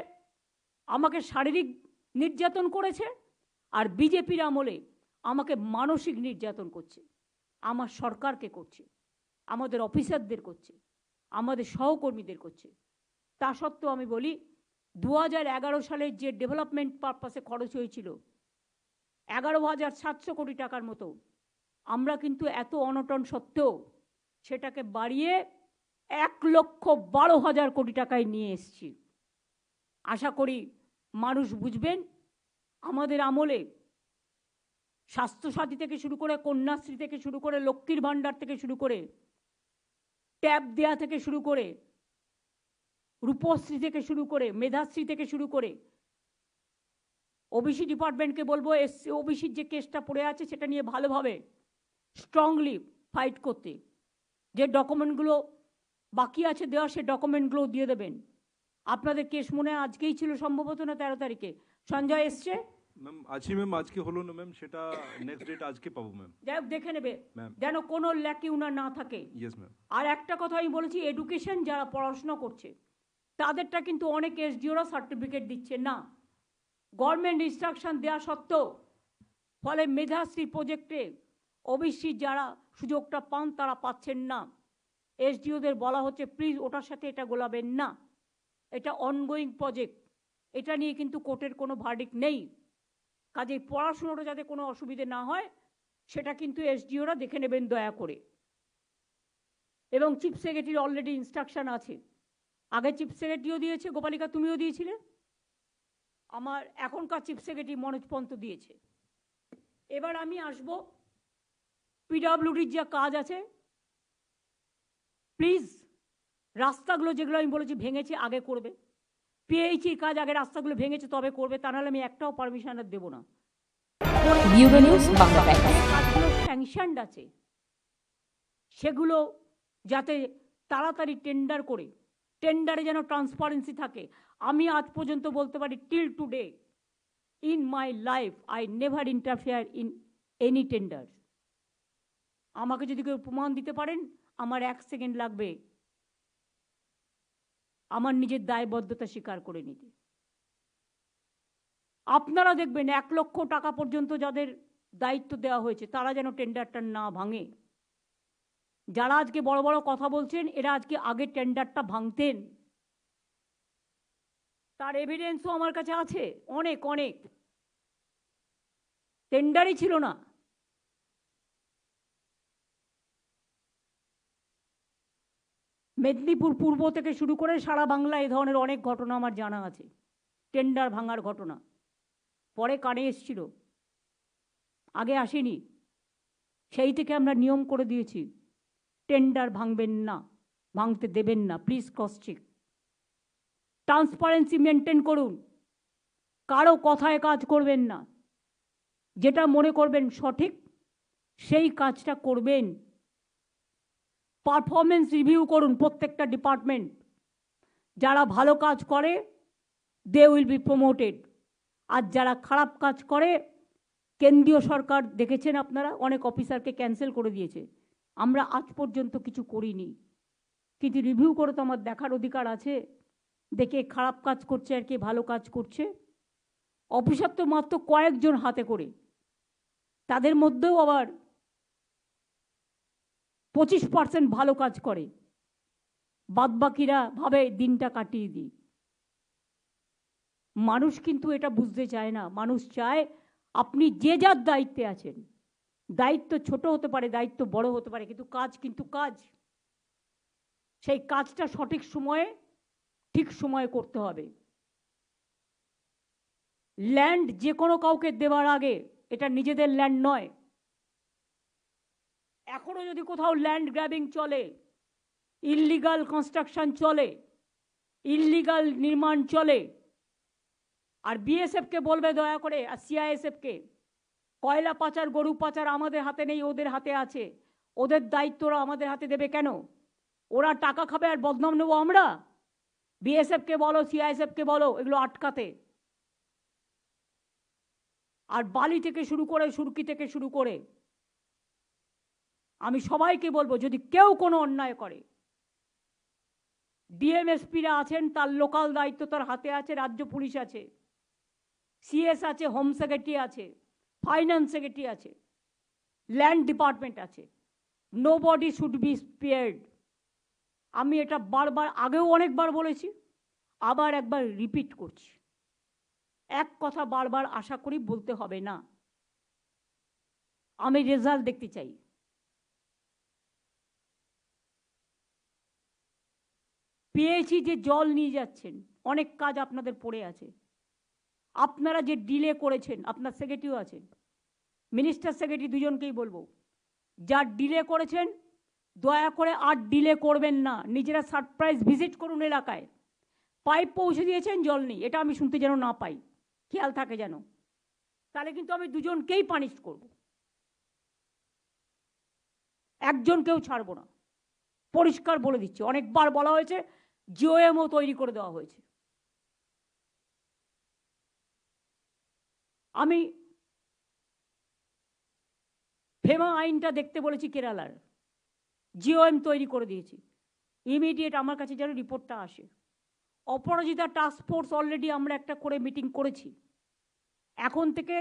আমাকে শারীরিক নির্যাতন করেছে, আর বিজেপির আমলে আমাকে মানসিক নির্যাতন করছে। আমার সরকারকে করছে, আমাদের অফিসারদের করছে, আমাদের সহকর্মীদের করছে। তা সত্ত্বেও আমি বলি 2011 সালে যে ডেভেলপমেন্ট পারপাসে খরচ হয়েছিল 11,700 কোটি টাকার মতো, আমরা কিন্তু এত অনটন সত্ত্বেও সেটাকে বাড়িয়ে 1,12,000 কোটি টাকায় নিয়ে এসেছি। আশা করি মানুষ বুঝবেন আমাদের আমলে স্বাস্থ্যসাথী থেকে শুরু করে, কন্যাশ্রী থেকে শুরু করে, লক্ষ্মীর ভাণ্ডার থেকে শুরু করে, ট্যাব দেয়া থেকে শুরু করে, রূপশ্রী থেকে শুরু করে, মেধাশ্রী থেকে শুরু করে, ওবিসি ডিপার্টমেন্টকে বলবো ওবিসির যে কেসটা পড়ে আছে সেটা নিয়ে ভালোভাবে স্ট্রংলি ফাইট করতে। যে ডকুমেন্টগুলো বাকি আছে দেওয়া, সে ডকুমেন্টগুলো দিয়ে দেবেন। আপনাদের কেস মনে আজকেই ছিল সম্ভবত, না 13 তারিখে সঞ্জয় এসছে ম্যাম? আজকে ম্যাম, আজকে হলো না ম্যাম, সেটা নেক্সট ডেট আজকে পাবো ম্যাম। যাই হোক, দেখে নেবে ম্যাম। যেন কোনো ল্যাকিউনা না থাকে। Yes ma'am. আর একটা কথা আমি বলেছি, এডুকেশন যারা পড়াশোনা করছে তাদেরটা কিন্তু অনেক এসডিওরা সার্টিফিকেট দিচ্ছে না, গভর্নমেন্ট ইনস্ট্রাকশন দেওয়া সত্ত্বেও। ফলে মেধাশ্রী প্রজেক্টে ওবিসি যারা সুযোগটা পান তারা পাচ্ছেন না। এসডিওদের বলা হচ্ছে প্লিজ ওটার সাথে এটা গোলাবেন না, এটা অনগোয়িং প্রজেক্ট, এটা নিয়ে কিন্তু কোর্টের কোনো ভার্ডিক্ট নেই। কাজেই পড়াশুনোটা যাতে কোনো অসুবিধে না হয় সেটা কিন্তু এসডিওরা দেখে নেবেন দয়া করে। এবং চিফ সেক্রেটারির অলরেডি ইনস্ট্রাকশন আছে, আগে চিফ সেক্রেটারিও দিয়েছে, গোপালিকা তুমিও দিয়েছিলে, আমার এখনকার চিফ সেক্রেটারি মনোজ পন্ত দিয়েছে। এবার আমি আসব পিডব্লিউডির যা কাজ আছে, প্লিজ রাস্তাগুলো যেগুলো আমি বলেছি ভেঙেছে আগে করবে। পিএইচির কাজ আগে রাস্তাগুলো ভেঙেছে তবে করবে, তা নাহলে আমি একটাও পারমিশন আর দেবো না। Bureau news Bangla Times. কাজগুলো স্যাংশনড আছে, সেগুলো যাতে তাড়াতাড়ি টেন্ডার করে, টেন্ডারে যেন ট্রান্সপারেন্সি থাকে। আমি আজ পর্যন্ত বলতে পারি till today in my life I never interfere in any tender. আমাকে যদি কেউ প্রমাণ দিতে পারেন, আমার 1 সেকেন্ড লাগবে আমার নিজের দায়বদ্ধতা স্বীকার করে নিতে। আপনারা দেখবেন 1 লক্ষ টাকা পর্যন্ত যাদের দায়িত্ব দেওয়া হয়েছে তারা যেন টেন্ডারটা না ভাঙে। যারা আজকে বড় বড় কথা বলছেন এরা আজকে আগে টেন্ডারটা ভাঙতেন, তার এভিডেন্সও আমার কাছে আছে অনেক অনেক। টেন্ডারই ছিল না। মেদিনীপুর পূর্ব থেকে শুরু করে সারা বাংলা এ ধরনের অনেক ঘটনা আমার জানা আছে, টেন্ডার ভাঙার ঘটনা। পরে কানে এসছিল, আগে আসেনি। সেই থেকে আমরা নিয়ম করে দিয়েছি টেন্ডার ভাঙবেন না, ভাঙতে দেবেন না, please cross check. Transparency maintain করুন, কারো কথায় কাজ করবেন না, যেটা মনে করবেন সঠিক সেই কাজটা করবেন। পারফরমেন্স রিভিউ করুন প্রত্যেকটা ডিপার্টমেন্ট। যারা ভালো কাজ করে দে উইল বি প্রমোটেড, আর যারা খারাপ কাজ করে কেন্দ্রীয় সরকার দেখেছেন আপনারা অনেক অফিসারকে ক্যান্সেল করে দিয়েছে। আমরা আজ পর্যন্ত কিছু করিনি, কিন্তু রিভিউ করে তো আমার দেখার অধিকার আছে, দেখে খারাপ কাজ করছে আর কে ভালো কাজ করছে। অফিসার তো মাত্র কয়েকজন হাতে করে, তাদের মধ্যেও আবার 25% ভালো কাজ করে, বাদবাকিরা ভাবে দিনটা কাটিয়ে দিই। মানুষ কিন্তু এটা বুঝতে চায় না। মানুষ চায় আপনি যে যার দায়িত্বে আছেন, দায়িত্ব ছোট হতে পারে, দায়িত্ব বড় হতে পারে, কিন্তু কাজ কিন্তু কাজ। সেই কাজটা সঠিক সময়ে ঠিক সময়ে করতে হবে। ল্যান্ড যে কোনো কাউকে দেওয়ার আগে এটা নিজেদের ল্যান্ড নয়। এখনো যদি কোথাও ল্যান্ড গ্র্যাবিং চলে, ইললিগাল কনস্ট্রাকশন চলে, ইললিগাল নির্মাণ চলে, আর বিএসএফকে বলবে দয়া করে, আর সিআইএসএফকে, কয়লা পাচার গরু পাচার আমাদের হাতে নেই, ওদের হাতে আছে, ওদের দায়িত্বরা আমাদের হাতে দেবে কেন? ওরা টাকা খাবে আর বদনাম নেবো আমরা? বিএসএফকে বলো, সিআইএসএফকে বলো এগুলো আটকাতে। আর বালি থেকে শুরু করে, সুরকি থেকে শুরু করে, আমি সবাইকে বলবো যদি কেউ কোনো অন্যায় করে, ডিএমএসপিরা আছেন, তার লোকাল দায়িত্ব তার হাতে আছে, রাজ্য পুলিশ আছে, সিএস আছে, হোম সেক্রেটারি আছে, ফাইন্যান্স সেক্রেটারি আছে, ল্যান্ড ডিপার্টমেন্ট আছে। Nobody should be spared. আমি এটা বারবার আগেও অনেকবার বলেছি, আবার একবার রিপিট করছি। এক কথা বারবার আশা করি বলতে হবে না। আমি রেজাল্ট দেখতে চাই। পেয়েছি যে জল নিয়ে যাচ্ছেন, অনেক কাজ আপনাদের পড়ে আছে। আপনারা যে ডিলে করেছেন, আপনার সেক্রেটারিও আছেন, মিনিস্টার সেক্রেটারি দুজনকেই বলবো, যা ডিলে করেছেন দয়া করে আর ডিলে করবেন না। নিজেরা সারপ্রাইজ ভিজিট করুন এলাকায়। পাইপ পৌঁছে দিয়েছেন, জল নেই, এটা আমি শুনতে যেন না পাই, খেয়াল থাকে যেন। তাহলে কিন্তু আমি দুজনকেই পানিশ করব, একজনকেও ছাড়বো না। পরিষ্কার বলে দিচ্ছি, অনেকবার বলা হয়েছে, জিওএমও তৈরি করে দেওয়া হয়েছে। আমি ফেমা আইনটা দেখতে বলেছি কেরালার, জিওএম তৈরি করে দিয়েছি। ইমিডিয়েট আমার কাছে যেন রিপোর্টটা আসে। অপরাজিতা টাস্ক ফোর্স অলরেডি আমরা একটা করে মিটিং করেছি। এখন থেকে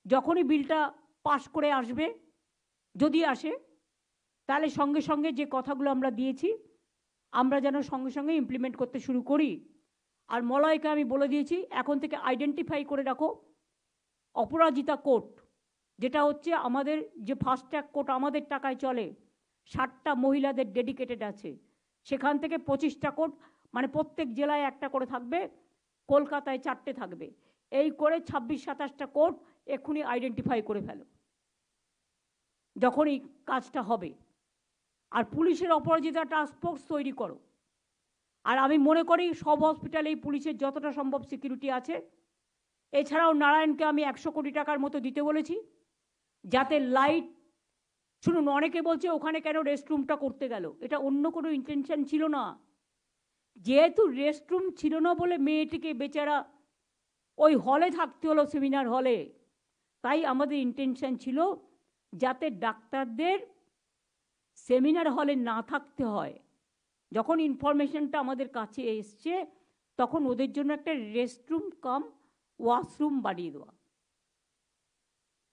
যখনই বিলটা পাশ করে আসবে, যদি আসে, তাহলে সঙ্গে সঙ্গে যে কথাগুলো আমরা দিয়েছি আমরা যেন সঙ্গে সঙ্গে ইমপ্লিমেন্ট করতে শুরু করি। আর মলয়কে আমি বলে দিয়েছি, এখন থেকে আইডেন্টিফাই করে রাখো অপরাজিতা কোর্ট, যেটা হচ্ছে আমাদের যে ফাস্ট ট্র্যাক কোর্ট আমাদের টাকায় চলে, 60টা মহিলাদের ডেডিকেটেড আছে, সেখান থেকে 25টা কোর্ট, মানে প্রত্যেক জেলায় একটা করে থাকবে, কলকাতায় 4টে থাকবে। এই করে 26-27টা কোর্ট এক্ষুনি আইডেন্টিফাই করে ফেলো যখনই কাজটা হবে। আর পুলিশের অপরাজিতা টাস্ক ফোর্স তৈরি করো। আর আমি মনে করি সব হসপিটালেই পুলিশের যতটা সম্ভব সিকিউরিটি আছে। এছাড়াও নারায়ণকে আমি 100 কোটি টাকার মতো দিতে বলেছি, যাতে লাইট, শুনুন অনেকে বলছে ওখানে কেন রেস্টরুমটা করতে গেল, এটা অন্য কোনো ইন্টেনশন ছিল না। যেহেতু রেস্টরুম ছিল না বলে মেয়েটিকে বেচারা ওই হলে থাকতে হলো, সেমিনার হলে, তাই আমাদের ইন্টেনশন ছিল যাতে ডাক্তারদের সেমিনার হলে না থাকতে হয়। যখন ইনফরমেশনটা আমাদের কাছে এসছে তখন ওদের জন্য একটা রেস্টরুম কাম ওয়াশরুম বানিয়ে দেওয়া।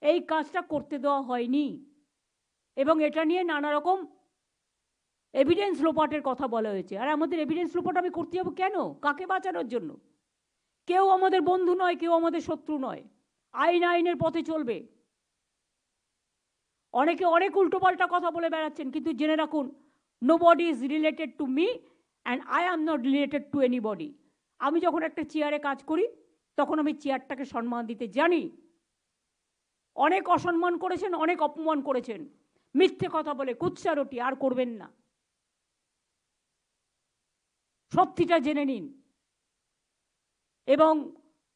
এই কাজটা করতে দেওয়া হয়নি এবং এটা নিয়ে নানা রকম এভিডেন্স লোপাটের কথা বলা হয়েছে। আর আমাদের এভিডেন্স লোপাট আমি করতে যাবো কেন? কাকে বাঁচানোর জন্য? কেউ আমাদের বন্ধু নয়, কেউ আমাদের শত্রু নয়। আইন আইনের পথে চলবে। অনেকে অনেক উল্টোপাল্টা কথা বলে বেড়াচ্ছেন, কিন্তু জেনে রাখুন, nobody is related to me and I am not related to anybody. আমি যখন একটা চেয়ারে কাজ করি তখন আমি চেয়ারটাকে সম্মান দিতে জানি। অনেক অসম্মান করেছেন, অনেক অপমান করেছেন, মিথ্যে কথা বলে কুৎসারটি আর করবেন না। সত্যিটা জেনে নিন। এবং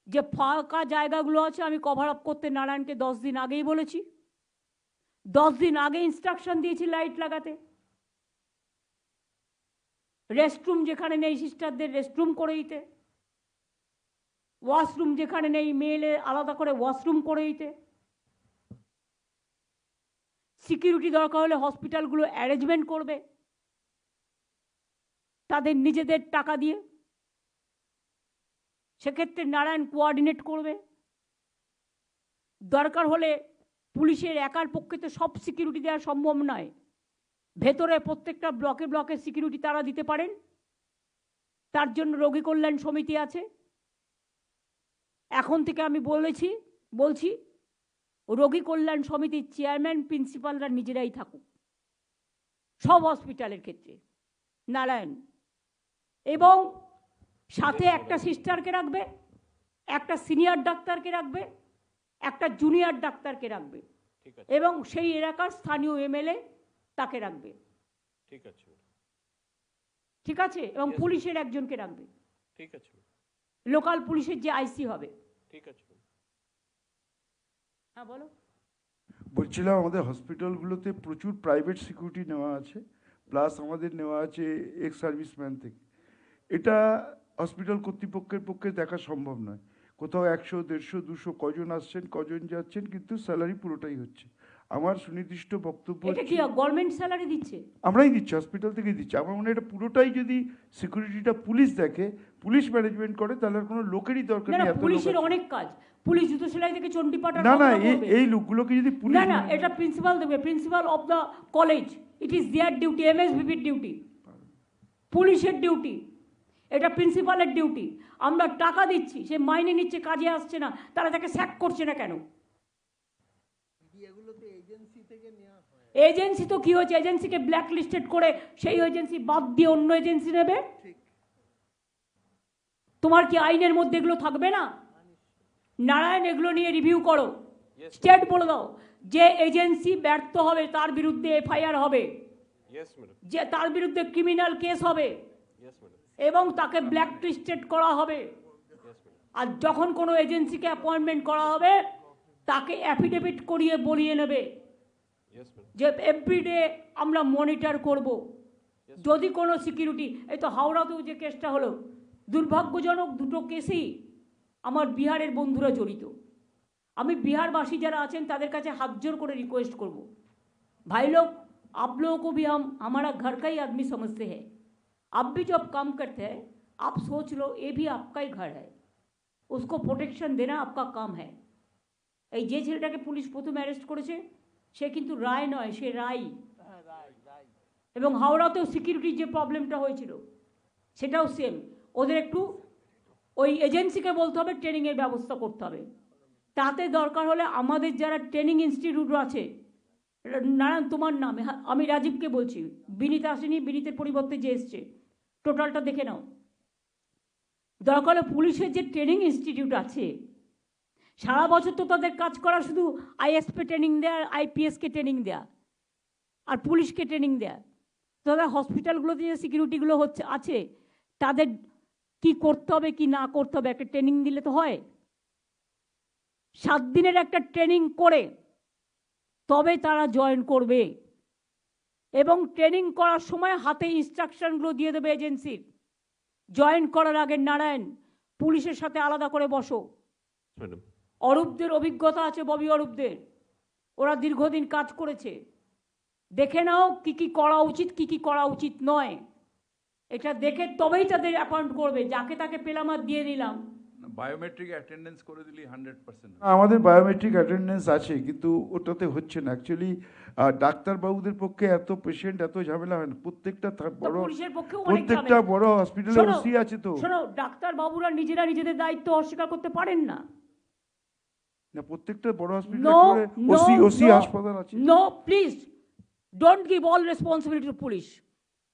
যে ফাঁকা জায়গাগুলো আছে আমি কভার আপ করতে নারায়ণকে 10 দিন আগেই বলেছি, 10 দিন আগে ইনস্ট্রাকশন দিয়েছি লাইট লাগাতে। রেস্টরুম যেখানে নেই সিস্টারদের রেস্টরুম করে দিতে, ওয়াশরুম যেখানে নেই মেয়েদের আলাদা করে ওয়াশরুম করে দিতে, সিকিউরিটি দরকার হলে হসপিটালগুলো অ্যারেঞ্জমেন্ট করবে তাদের নিজেদের টাকা দিয়ে, সেক্ষেত্রে নারায়ণ কোঅর্ডিনেট করবে। দরকার হলে পুলিশের একার পক্ষে তো সব সিকিউরিটি দেওয়া সম্ভব নয়, ভেতরে প্রত্যেকটা ব্লকে ব্লকে সিকিউরিটি তারা দিতে পারেন, তার জন্য রোগী কল্যাণ সমিতি আছে। এখন থেকে আমি বলছি রোগী কল্যাণ সমিতির চেয়ারম্যান প্রিন্সিপালরা নিজেরাই থাকুক সব হসপিটালের ক্ষেত্রে, নারায়ণ, এবং সাথে একটা সিস্টারকে রাখবে, একটা সিনিয়র ডাক্তারকে রাখবে, একটা জুনিয়র ডাক্তারকে রাখবে, এবং সেই এলাকার স্থানীয় এমএলএ তাকে রাখবে, ঠিক আছে, এবং পুলিশের একজনকে রাখবে, ঠিক আছে, লোকাল পুলিশের যে আইসি হবে। ঠিক আছে। হ্যাঁ বলো। বলছিলাম আমাদের হসপিটালগুলোতে প্রচুর প্রাইভেট সিকিউরিটি নেওয়া আছে, প্লাস আমাদের নেওয়া আছে এক্স সার্ভিসম্যান থেকে। এটা হসপিটাল কর্তৃপক্ষের পক্ষে দেখা সম্ভব নয়। কোথাও 100, 150, 200 কজন আসছেন কজন যাচ্ছেন, কিন্তু স্যালারি পুরোটাই হচ্ছে। আমার সুনির্দিষ্ট বক্তব্য, এটা কি গভর্নমেন্ট স্যালারি দিচ্ছে? আমরাই দিচ্ছি, হসপিটাল থেকে দিচ্ছি। আমার মনে হয় এটা পুরোটাই যদি সিকিউরিটিটা পুলিশ দেখে, পুলিশ ম্যানেজমেন্ট করে, তাহলে আর কোনো লোকেরই দরকার না, নেই। এত লোক পুলিশের আছে। অনেক কাজ, পুলিশ জুতো সেলাই থেকে চণ্ডীপাঠা না না, এই লোকগুলোকে যদি পুলিশ, না, এটা প্রিন্সিপাল দেবে, principal of the college, it is their duty, এমএসভিপির ডিউটি, পুলিশের ডিউটি, এটা প্রিন্সিপালের ডিউটি। আমরা টাকা দিচ্ছি, সে মাইনে নিচ্ছে, কাজে আসছে না, তারা তাকে স্যাক করছে না কেন? এজেন্সি তো কি হয়েছে, এজেন্সিকে ব্ল্যাক লিস্টেড করে সেই এজেন্সি বাদ দিয়ে অন্য এজেন্সি নেবে? তোমার কি আইনের মধ্যে এগুলো থাকবে না? নারায়ণ, এগুলো নিয়ে রিভিউ করো, স্টেট বলে দাও যে এজেন্সি ব্যর্থ হবে তার বিরুদ্ধে এফআইআর হবে, যে তার বিরুদ্ধে ক্রিমিনাল কেস হবে, এবং তাকে ব্ল্যাক লিস্টেড করা হবে। আর যখন কোনো এজেন্সিকে অ্যাপয়েন্টমেন্ট করা হবে তাকে অ্যাফিডেভিট করিয়ে বলিয়ে নেবে যে এভরিডে আমরা মনিটর করব। যদি কোনো সিকিউরিটি, এই তো হাওড়াতেও যে কেসটা হলো, দুর্ভাগ্যজনক দুটো কেসেই আমার বিহারের বন্ধুরা জড়িত। আমি বিহারবাসী যারা আছেন তাদের কাছে হাত জোর করে রিকোয়েস্ট করব, भाई लोग आप लोगों को भी हम हमारा घर का ही आदमी समझते हैं, आप भी जब काम करते हैं आप सोच लो ये भी आपका ही घर है, उसको प्रोटेक्शन देना आपका काम है। এই যে ছেলেটাকে পুলিশ প্রথমে অ্যারেস্ট করেছে সে কিন্তু রায় নয়, সে রাই। এবং হাওড়াতেও সিকিউরিটির যে প্রবলেমটা হয়েছিল সেটাও সেম, ওদের একটু ওই এজেন্সিকে বলতে হবে ট্রেনিংয়ের ব্যবস্থা করতে হবে। তাতে দরকার হলে আমাদের যারা ট্রেনিং ইনস্টিটিউট আছে, নারায়ণ তোমার নাম, আমি রাজীবকে বলছি, বিনীত আসেনি, বিনীতের পরিবর্তে যে এসছে, টোটালটা দেখে নাও। দরকার হলে পুলিশের যে ট্রেনিং ইনস্টিটিউট আছে, সারা বছর তো তাদের কাজ করা শুধু আইএসপি ট্রেনিং দেয়া, আইপিএসকে ট্রেনিং দেয়া, আর পুলিশকে ট্রেনিং দেয়া। তাদের হসপিটালগুলোতে যে সিকিউরিটিগুলো হচ্ছে আছে তাদের কি করতে হবে কি না করতে হবে একটা ট্রেনিং দিলে তো হয়। 7 দিনের একটা ট্রেনিং করে তবে তারা জয়েন করবে, এবং ট্রেনিং করার সময় হাতে ইনস্ট্রাকশনগুলো দিয়ে দেবে এজেন্সির। জয়েন করার আগে নারায়ণ পুলিশের সাথে আলাদা করে বসো। অরূপদের অভিজ্ঞতা আছে, ববি অরূপদের, ওরা দীর্ঘদিন কাজ করেছে, দেখে নাও কি কি করা উচিত কি কি করা উচিত নয়, এটা দেখে তবেই তাদের অ্যাপয়েন্ট করবে। যাকে তাকে পেলাম আর দিয়ে দিলাম, বায়োমেট্রিক অ্যাটেন্ডেন্স করে দিলি 100%। আমাদের বায়োমেট্রিক অ্যাটেন্ডেন্স আছে, কিন্তু ওটাতে হচ্ছে না অ্যাকচুয়ালি। ডাক্তারবাবুদের পক্ষে এত পেশেন্ট, এত ঝামেলা হয় না। প্রত্যেকটা বড় হসপিটালে ওসি আছে তো। শোনো, ডাক্তার বাবুরা নিজেরা নিজেদের দায়িত্ব অস্বীকার করতে পারেন না। না, প্রত্যেকটা বড় হসপিটালে ওসি হাসপাতাল আছে। No please don't give all responsibility to police.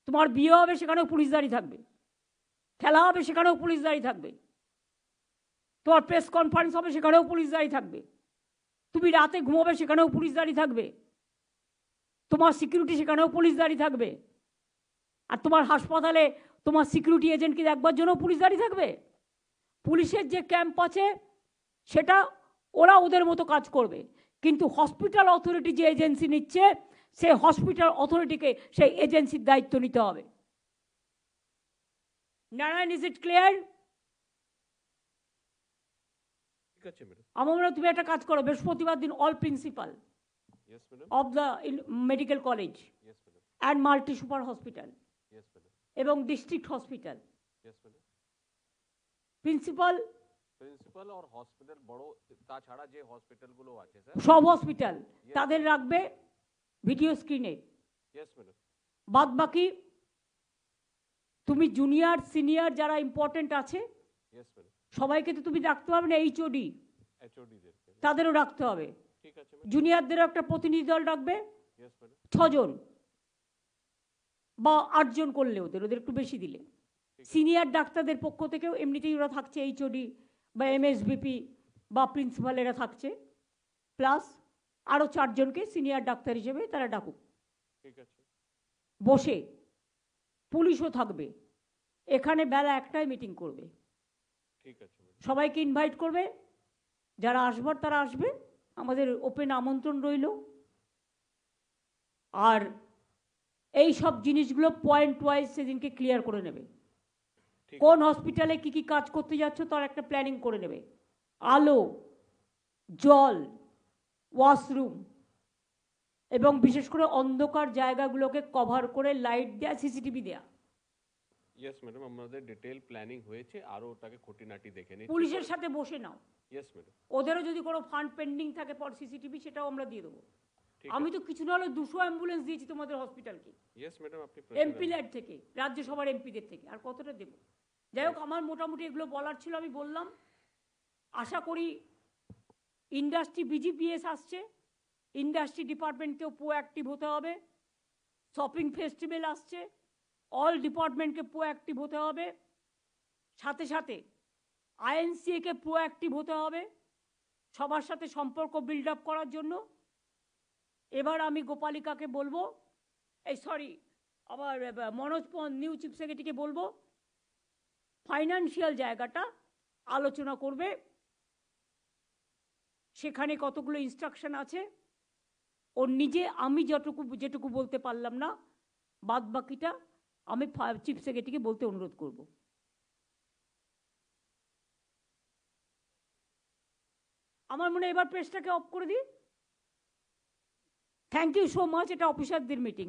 তোমার বিয়ে হবে সেখানেও পুলিশ দাঁড়িয়ে থাকবে, খেলা হবে সেখানেও পুলিশ দাঁড়িয়ে থাকবে, তোমার প্রেস কনফারেন্স হবে সেখানেও পুলিশ দাঁড়িয়ে থাকবে, তুমি রাতে ঘুমোবে সেখানেও পুলিশ দাঁড়িয়ে থাকবে, তোমার সিকিউরিটি সেখানেও পুলিশ দাঁড়িয়ে থাকবে। আর তোমার হাসপাতালে তোমার সিকিউরিটি এজেন্টকে দেখবার জন্য পুলিশ দাঁড়িয়ে থাকবে। পুলিশের যে ক্যাম্প আছে সেটা ওরা ওদের মতো কাজ করবে, কিন্তু হসপিটাল অথরিটি যে এজেন্সি নিচ্ছে সেই হসপিটাল অথরিটিকে সেই এজেন্সির দায়িত্ব নিতে হবে। Narayan, is it clear? ঠিক আছে ম্যাডাম। আমরা তুমি একটা কাজ করো, বৃহস্পতিবার দিন all principal yes madam. Of the medical college yes madam. And multi super hospital yes madam. এবং district hospital yes madam. Principal principal আর হসপিটাল বড়, তাছাড়া যে হসপিটালগুলো আছে স্যার। সব হসপিটাল তাদের রাখবে ভিডিও স্ক্রিনে। Yes madam. বাদ বাকি তুমি জুনিয়র সিনিয়র যারা ইম্পর্টেন্ট আছে ইয়েস ম্যাডাম। সবাইকে তো তুমি রাখতে হবে না, এইচওডি এইচওডিদেরকে তাদেরও রাখতে হবে। ঠিক আছে ম্যাডাম। জুনিয়রদেরও একটা প্রতিনিধি দল রাখবে, ইয়েস ম্যাডাম। 6 জন বা 8 জন করলে ওদের ওদের একটু বেশি দিলে। সিনিয়র ডাক্তারদের পক্ষ থেকেও এমনিতেই ওরা থাকছে, এইচওডি বা এমএসবিপি বা প্রিন্সিপালেরা থাকছে, প্লাস আরও 4 জনকে সিনিয়র ডাক্তার হিসেবে তারা ডাকুক। ঠিক আছে। বসে পুলিশও থাকবে, এখানে বেলা 1টায় মিটিং করবে, ঠিক আছে ম্যাডাম। সবাইকে ইনভাইট করবে, যারা আসবার তারা আসবে, আমাদের ওপেন আমন্ত্রণ রইল। আর এই সব জিনিসগুলো পয়েন্ট ওয়াইজ সেদিনকে ক্লিয়ার করে নেবে। ঠিক কোন হসপিটালে কি কি কাজ করতে যাচ্ছ তার একটা প্ল্যানিং করে নেবে। আলো, জল, ওয়াশরুম এবং বিশেষ করে অন্ধকার জায়গাগুলোকে কভার করে লাইট দেয়া, সিসিটিভি দেয়া। ইয়েস ম্যাডাম, আমাদের ডিটেল প্ল্যানিং হয়েছে, আরও ওটাকে খুঁটিনাটি দেখে নিচ্ছি। পুলিশের সাথে বসে নাও, ইয়েস ম্যাডাম। ওদেরও যদি কোনো ফান্ড পেন্ডিং থাকে পর সিসিটিভি সেটাও আমরা দিয়ে দেবো। ঠিক আমি আছে। তো কিছু না হলে 200 অ্যাম্বুলেন্স দিয়েছি তোমাদের হসপিটালকে, ইয়েস ম্যাডাম। আপনি এমপি ল্যাড থেকে, রাজ্যসভার এমপিদের থেকে, আর কতটা দেব? যাই হোক, আমার মোটামুটি এগুলো বলার ছিল, আমি বললাম। আশা করি ইন্ডাস্ট্রি বিজিপিএস আসছে, ইন্ডাস্ট্রি ডিপার্টমেন্টকেও প্রোঅ্যাক্টিভ হতে হবে। শপিং ফেস্টিভ্যাল আসছে, অল ডিপার্টমেন্টকে প্রোঅ্যাক্টিভ হতে হবে। সাথে সাথে আইএনসিএকে প্রোঅ্যাক্টিভ হতে হবে সবার সাথে সম্পর্ক বিল্ড আপ করার জন্য। এবার আমি গোপালিকাকে বলবো, আবার মনোজ পন্থ নিউ চিফ সেক্রেটারিকে বলবো ফাইন্যান্সিয়াল জায়গাটা আলোচনা করবে, সেখানে কতগুলো ইনস্ট্রাকশন আছে ওর নিজে, আমি যেটুকু বলতে পারলাম না, বাদ বাকিটা আমি চিফ সেক্রেটারিকে বলতে অনুরোধ করব। আমার মনে হয় এবার প্রেসটাকে অফ করে দিই। থ্যাংক ইউ সো মাচ, এটা অফিসারদের মিটিং।